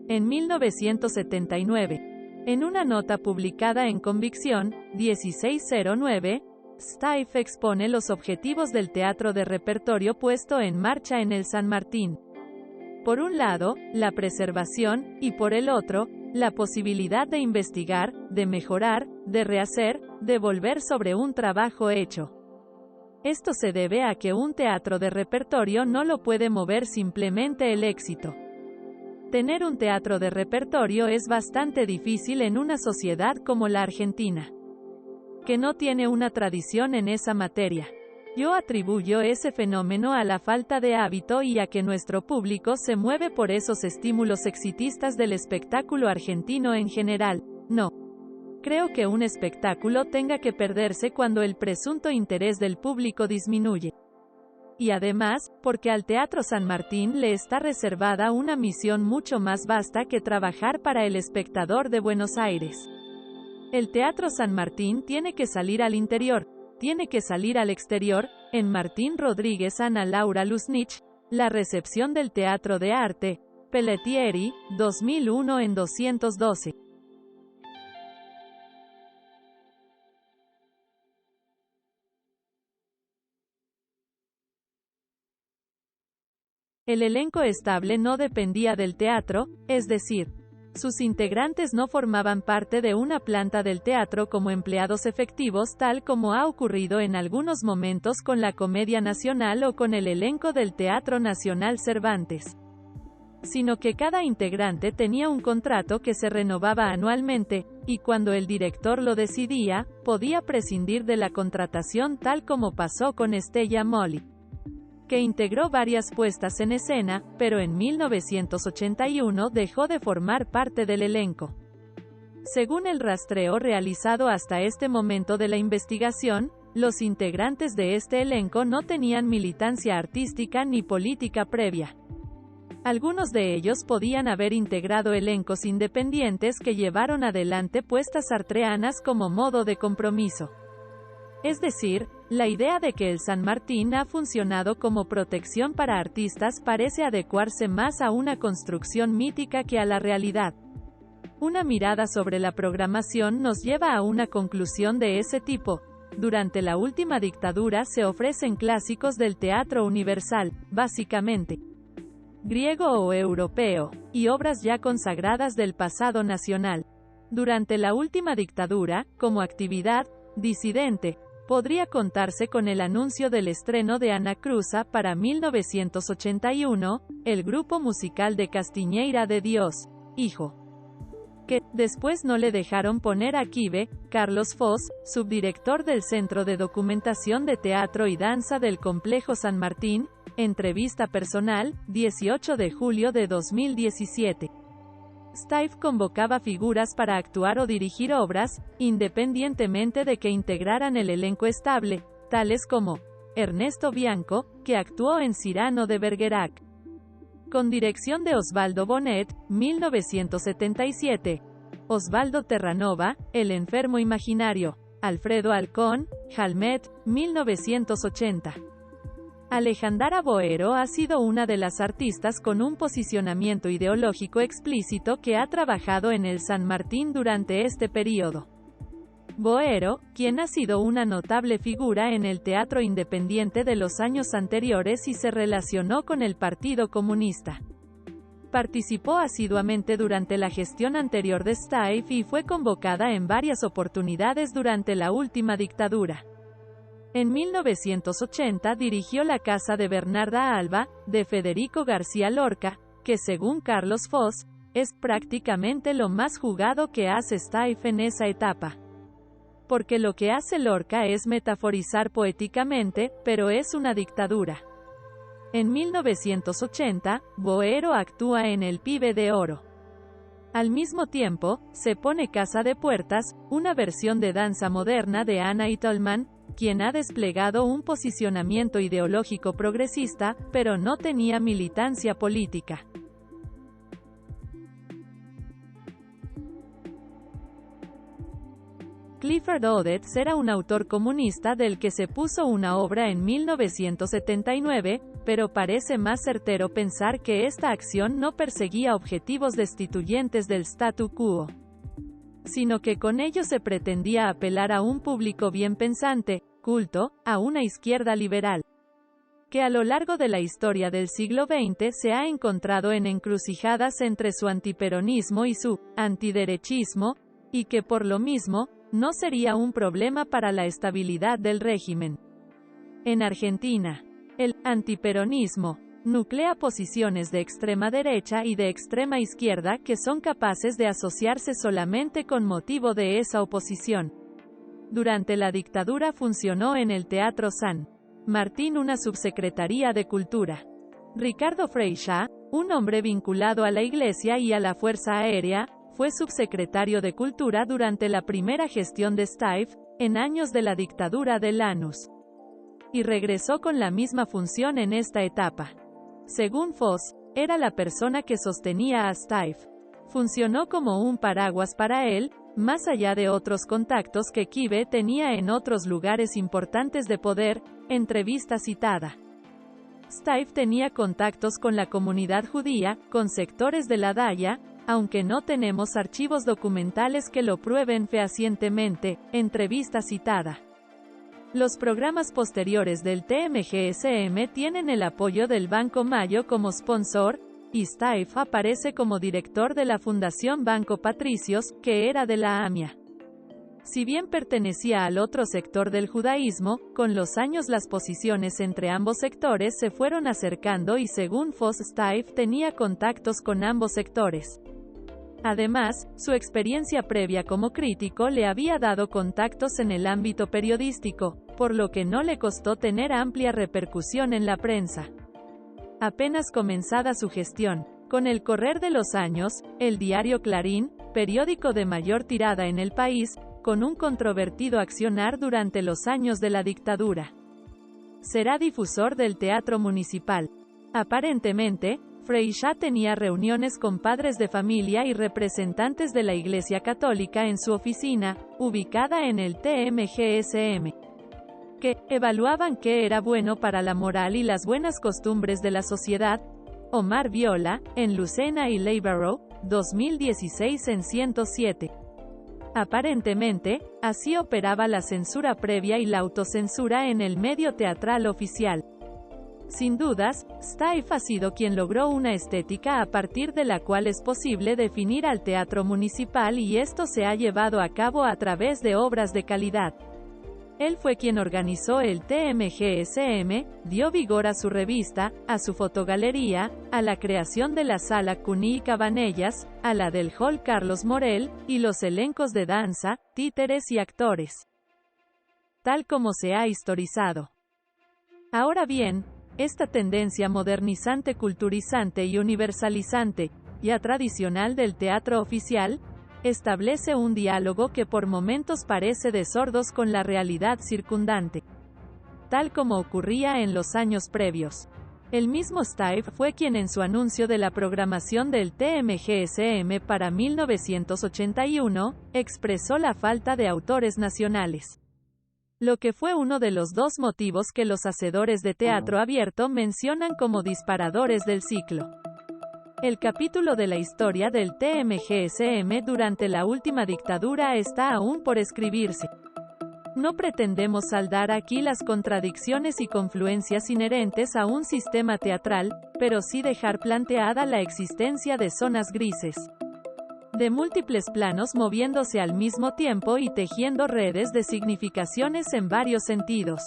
En 1979, en una nota publicada en Convicción, 1609, Staiff expone los objetivos del teatro de repertorio puesto en marcha en el San Martín. Por un lado, la preservación, y por el otro, la posibilidad de investigar, de mejorar, de rehacer, de volver sobre un trabajo hecho. Esto se debe a que un teatro de repertorio no lo puede mover simplemente el éxito. Tener un teatro de repertorio es bastante difícil en una sociedad como la Argentina, que no tiene una tradición en esa materia. Yo atribuyo ese fenómeno a la falta de hábito y a que nuestro público se mueve por esos estímulos exitistas del espectáculo argentino en general. No creo que un espectáculo tenga que perderse cuando el presunto interés del público disminuye. Y además, porque al Teatro San Martín le está reservada una misión mucho más vasta que trabajar para el espectador de Buenos Aires. El Teatro San Martín tiene que salir al interior, tiene que salir al exterior. En Martín Rodríguez Ana Laura Luznich, La recepción del teatro de arte, Pelletieri, 2001 en 212. El elenco estable no dependía del teatro, es decir, sus integrantes no formaban parte de una planta del teatro como empleados efectivos tal como ha ocurrido en algunos momentos con la Comedia Nacional o con el elenco del Teatro Nacional Cervantes, sino que cada integrante tenía un contrato que se renovaba anualmente, y cuando el director lo decidía, podía prescindir de la contratación tal como pasó con Stella Molly, que integró varias puestas en escena, pero en 1981 dejó de formar parte del elenco. Según el rastreo realizado hasta este momento de la investigación, los integrantes de este elenco no tenían militancia artística ni política previa. Algunos de ellos podían haber integrado elencos independientes que llevaron adelante puestas artreanas como modo de compromiso. Es decir, la idea de que el San Martín ha funcionado como protección para artistas parece adecuarse más a una construcción mítica que a la realidad. Una mirada sobre la programación nos lleva a una conclusión de ese tipo. Durante la última dictadura se ofrecen clásicos del teatro universal, básicamente griego o europeo, y obras ya consagradas del pasado nacional. Durante la última dictadura, como actividad disidente, podría contarse con el anuncio del estreno de Ana Cruza para 1981, el grupo musical de Castiñeira de Dios, Hijo, que después no le dejaron poner a Quive. Carlos Foz, subdirector del Centro de Documentación de Teatro y Danza del Complejo San Martín, entrevista personal, 18 de julio de 2017. Staiff convocaba figuras para actuar o dirigir obras, independientemente de que integraran el elenco estable, tales como Ernesto Bianco, que actuó en Cyrano de Bergerac, con dirección de Osvaldo Bonet, 1977. Osvaldo Terranova, El enfermo imaginario. Alfredo Alcón, Jalmet, 1980. Alejandra Boero ha sido una de las artistas con un posicionamiento ideológico explícito que ha trabajado en el San Martín durante este periodo. Boero, quien ha sido una notable figura en el teatro independiente de los años anteriores y se relacionó con el Partido Comunista, participó asiduamente durante la gestión anterior de Staiff y fue convocada en varias oportunidades durante la última dictadura. En 1980 dirigió La casa de Bernarda Alba, de Federico García Lorca, que según Carlos Foz, es prácticamente lo más jugado que hace Staiff en esa etapa. Porque lo que hace Lorca es metaforizar poéticamente, pero es una dictadura. En 1980, Boero actúa en El pibe de oro. Al mismo tiempo, se pone Casa de Puertas, una versión de danza moderna de Anna Ittelman, quien ha desplegado un posicionamiento ideológico progresista, pero no tenía militancia política. Clifford Odets era un autor comunista del que se puso una obra en 1979, pero parece más certero pensar que esta acción no perseguía objetivos destituyentes del statu quo, sino que con ello se pretendía apelar a un público bien pensante, culto, a una izquierda liberal, que a lo largo de la historia del siglo XX se ha encontrado en encrucijadas entre su antiperonismo y su antiderechismo, y que por lo mismo, no sería un problema para la estabilidad del régimen. En Argentina, el antiperonismo nuclea posiciones de extrema derecha y de extrema izquierda que son capaces de asociarse solamente con motivo de esa oposición. Durante la dictadura funcionó en el Teatro San Martín una subsecretaría de Cultura. Ricardo Freixá, un hombre vinculado a la Iglesia y a la Fuerza Aérea, fue subsecretario de Cultura durante la primera gestión de Steiff, en años de la dictadura de Lanús, y regresó con la misma función en esta etapa. Según Foss, era la persona que sostenía a Steiff. Funcionó como un paraguas para él, más allá de otros contactos que Kibe tenía en otros lugares importantes de poder. Entrevista citada. Steiff tenía contactos con la comunidad judía, con sectores de la Daya, aunque no tenemos archivos documentales que lo prueben fehacientemente. Entrevista citada. Los programas posteriores del TMGSM tienen el apoyo del Banco Mayo como sponsor, y Steiff aparece como director de la Fundación Banco Patricios, que era de la AMIA. Si bien pertenecía al otro sector del judaísmo, con los años las posiciones entre ambos sectores se fueron acercando y según Foss Steiff tenía contactos con ambos sectores. Además, su experiencia previa como crítico le había dado contactos en el ámbito periodístico, por lo que no le costó tener amplia repercusión en la prensa. Apenas comenzada su gestión, con el correr de los años, el diario Clarín, periódico de mayor tirada en el país, con un controvertido accionar durante los años de la dictadura, será difusor del teatro municipal. Aparentemente, Freixá tenía reuniones con padres de familia y representantes de la Iglesia Católica en su oficina, ubicada en el TMGSM, que evaluaban qué era bueno para la moral y las buenas costumbres de la sociedad. Omar Viola, en Lucena y Loughborough, 2016 en 107. Aparentemente, así operaba la censura previa y la autocensura en el medio teatral oficial. Sin dudas, Steiff ha sido quien logró una estética a partir de la cual es posible definir al teatro municipal y esto se ha llevado a cabo a través de obras de calidad. Él fue quien organizó el TMGSM, dio vigor a su revista, a su fotogalería, a la creación de la Sala Cuní y Cabanellas, a la del Hall Carlos Morel, y los elencos de danza, títeres y actores, tal como se ha historizado. Ahora bien, esta tendencia modernizante, culturizante y universalizante, ya tradicional del teatro oficial, establece un diálogo que por momentos parece de sordos con la realidad circundante, tal como ocurría en los años previos. El mismo Steiff fue quien en su anuncio de la programación del TMGSM para 1981, expresó la falta de autores nacionales, lo que fue uno de los dos motivos que los hacedores de teatro abierto mencionan como disparadores del ciclo. El capítulo de la historia del TMGSM durante la última dictadura está aún por escribirse. No pretendemos saldar aquí las contradicciones y confluencias inherentes a un sistema teatral, pero sí dejar planteada la existencia de zonas grises, de múltiples planos moviéndose al mismo tiempo y tejiendo redes de significaciones en varios sentidos.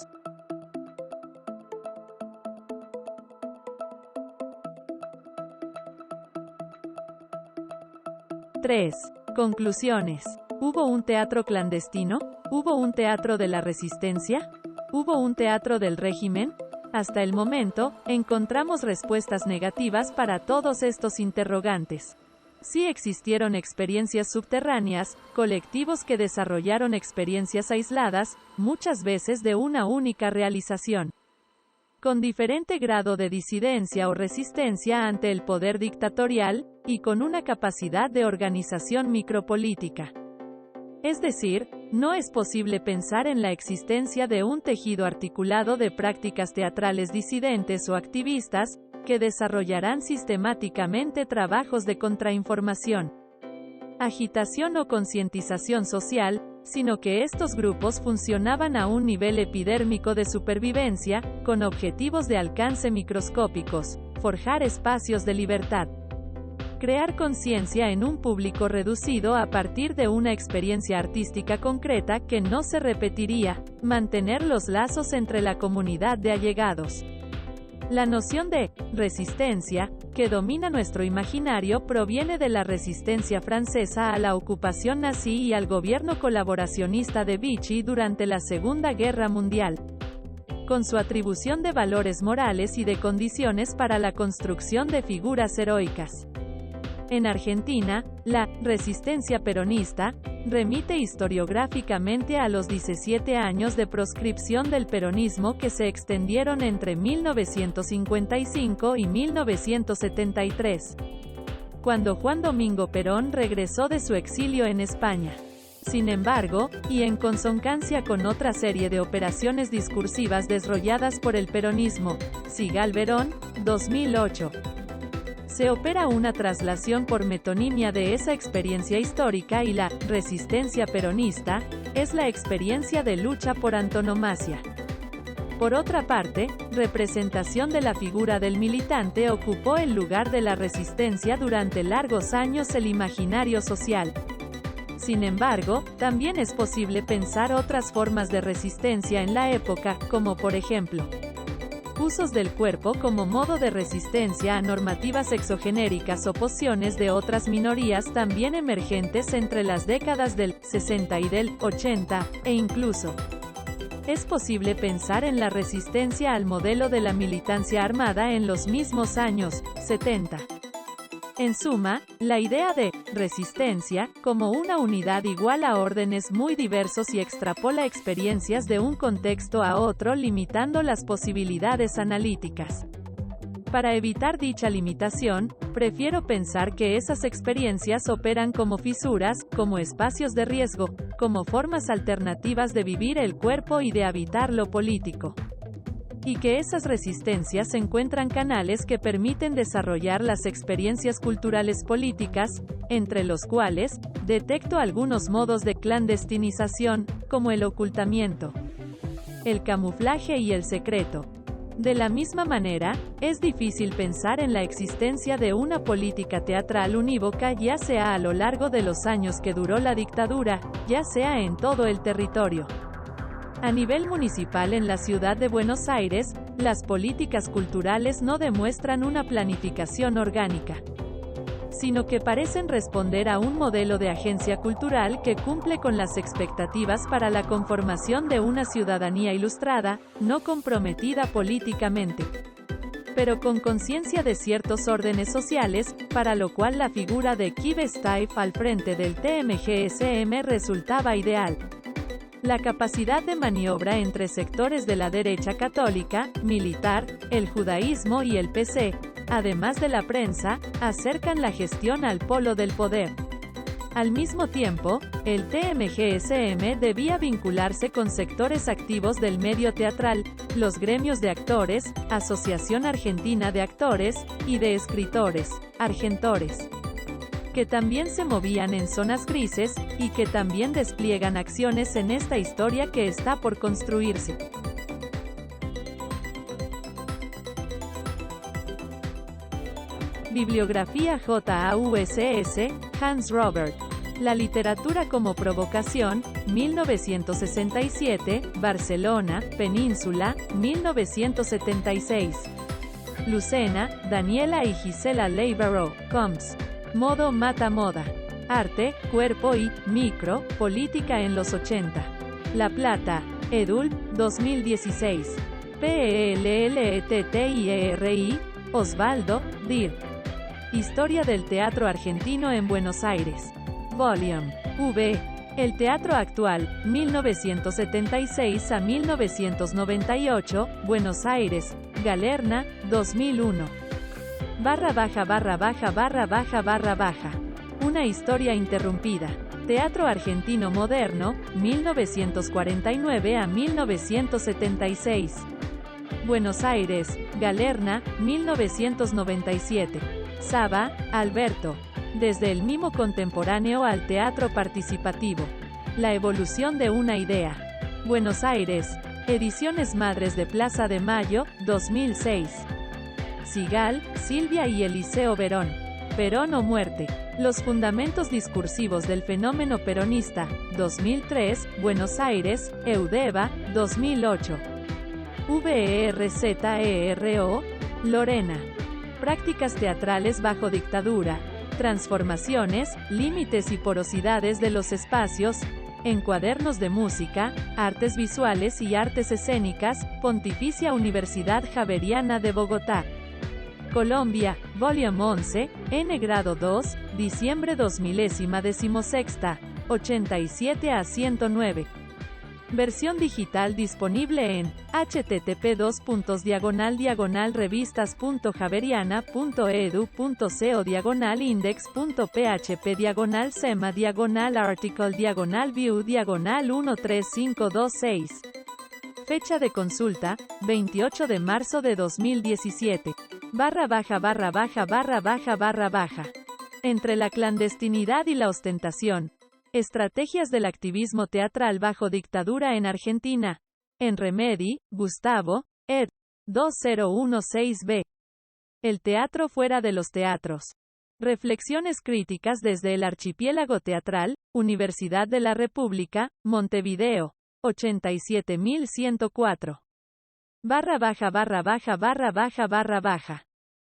3. Conclusiones. ¿Hubo un teatro clandestino? ¿Hubo un teatro de la resistencia? ¿Hubo un teatro del régimen? Hasta el momento, encontramos respuestas negativas para todos estos interrogantes. sí existieron experiencias subterráneas, colectivos que desarrollaron experiencias aisladas, muchas veces de una única realización, con diferente grado de disidencia o resistencia ante el poder dictatorial, y con una capacidad de organización micropolítica. Es decir, no es posible pensar en la existencia de un tejido articulado de prácticas teatrales disidentes o activistas, que desarrollarán sistemáticamente trabajos de contrainformación, agitación o concientización social, sino que estos grupos funcionaban a un nivel epidérmico de supervivencia, con objetivos de alcance microscópicos, forjar espacios de libertad, crear conciencia en un público reducido a partir de una experiencia artística concreta que no se repetiría, mantener los lazos entre la comunidad de allegados. La noción de resistencia, que domina nuestro imaginario, proviene de la resistencia francesa a la ocupación nazi y al gobierno colaboracionista de Vichy durante la Segunda Guerra Mundial, con su atribución de valores morales y de condiciones para la construcción de figuras heroicas. En Argentina, la resistencia peronista remite historiográficamente a los 17 años de proscripción del peronismo que se extendieron entre 1955 y 1973, cuando Juan Domingo Perón regresó de su exilio en España. Sin embargo, y en consonancia con otra serie de operaciones discursivas desarrolladas por el peronismo, Sigal Verón, 2008. Se opera una traslación por metonimia de esa experiencia histórica y la resistencia peronista es la experiencia de lucha por antonomasia. Por otra parte, representación de la figura del militante ocupó el lugar de la resistencia durante largos años el imaginario social. Sin embargo, también es posible pensar otras formas de resistencia en la época, como por ejemplo, usos del cuerpo como modo de resistencia a normativas exogenéricas o posiciones de otras minorías también emergentes entre las décadas del 60 y del 80, e incluso es posible pensar en la resistencia al modelo de la militancia armada en los mismos años 70. En suma, la idea de resistencia, como una unidad igual a órdenes muy diversos y extrapola experiencias de un contexto a otro limitando las posibilidades analíticas. Para evitar dicha limitación, prefiero pensar que esas experiencias operan como fisuras, como espacios de riesgo, como formas alternativas de vivir el cuerpo y de habitar lo político. Y que esas resistencias encuentran canales que permiten desarrollar las experiencias culturales políticas, entre los cuales, detecto algunos modos de clandestinización, como el ocultamiento, el camuflaje y el secreto. De la misma manera, es difícil pensar en la existencia de una política teatral unívoca ya sea a lo largo de los años que duró la dictadura, ya sea en todo el territorio. A nivel municipal en la ciudad de Buenos Aires, las políticas culturales no demuestran una planificación orgánica, sino que parecen responder a un modelo de agencia cultural que cumple con las expectativas para la conformación de una ciudadanía ilustrada, no comprometida políticamente, pero con conciencia de ciertos órdenes sociales, para lo cual la figura de Quive Stief al frente del TMGSM resultaba ideal. La capacidad de maniobra entre sectores de la derecha católica, militar, el judaísmo y el PC, además de la prensa, acercan la gestión al polo del poder. Al mismo tiempo, el TMGSM debía vincularse con sectores activos del medio teatral, los gremios de actores, Asociación Argentina de Actores, y de Escritores, Argentores, que también se movían en zonas grises, y que también despliegan acciones en esta historia que está por construirse. Bibliografía JAUSS, Hans Robert. La literatura como provocación, 1967, Barcelona, Península, 1976. Lucena, Daniela y Gisela Leibaro, Coms. Modo mata moda. Arte, cuerpo y micro, política en los 80. La Plata, Edul, 2016. PELLETTIERI, Osvaldo, Dir. Historia del teatro argentino en Buenos Aires. Volume V. El teatro actual, 1976 a 1998, Buenos Aires, Galerna, 2001. Una historia interrumpida. Teatro argentino moderno, 1949 a 1976. Buenos Aires, Galerna, 1997. Saba, Alberto. Desde el mimo contemporáneo al teatro participativo. La evolución de una idea. Buenos Aires. Ediciones Madres de Plaza de Mayo, 2006. Sigal, Silvia y Eliseo Verón. Perón o muerte. Los fundamentos discursivos del fenómeno peronista, 2003, Buenos Aires, Eudeva, 2008. VERZERO, Lorena. Prácticas teatrales bajo dictadura. Transformaciones, límites y porosidades de los espacios, en Cuadernos de Música, Artes Visuales y Artes Escénicas, Pontificia Universidad Javeriana de Bogotá. Colombia, Volume 11, N grado 2, diciembre 2016, 87 a 109. Versión digital disponible en http://diagonal-revistas.javeriana.edu.co/index.php/view/13526. Fecha de consulta, 28 de marzo de 2017. Entre la clandestinidad y la ostentación. Estrategias del activismo teatral bajo dictadura en Argentina. En Remedi, Gustavo, ed. 2016b. El teatro fuera de los teatros. Reflexiones críticas desde el archipiélago teatral, Universidad de la República, Montevideo. 87104.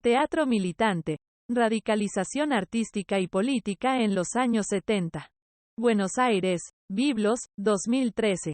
Teatro militante. Radicalización artística y política en los años 70. Buenos Aires, Biblos, 2013.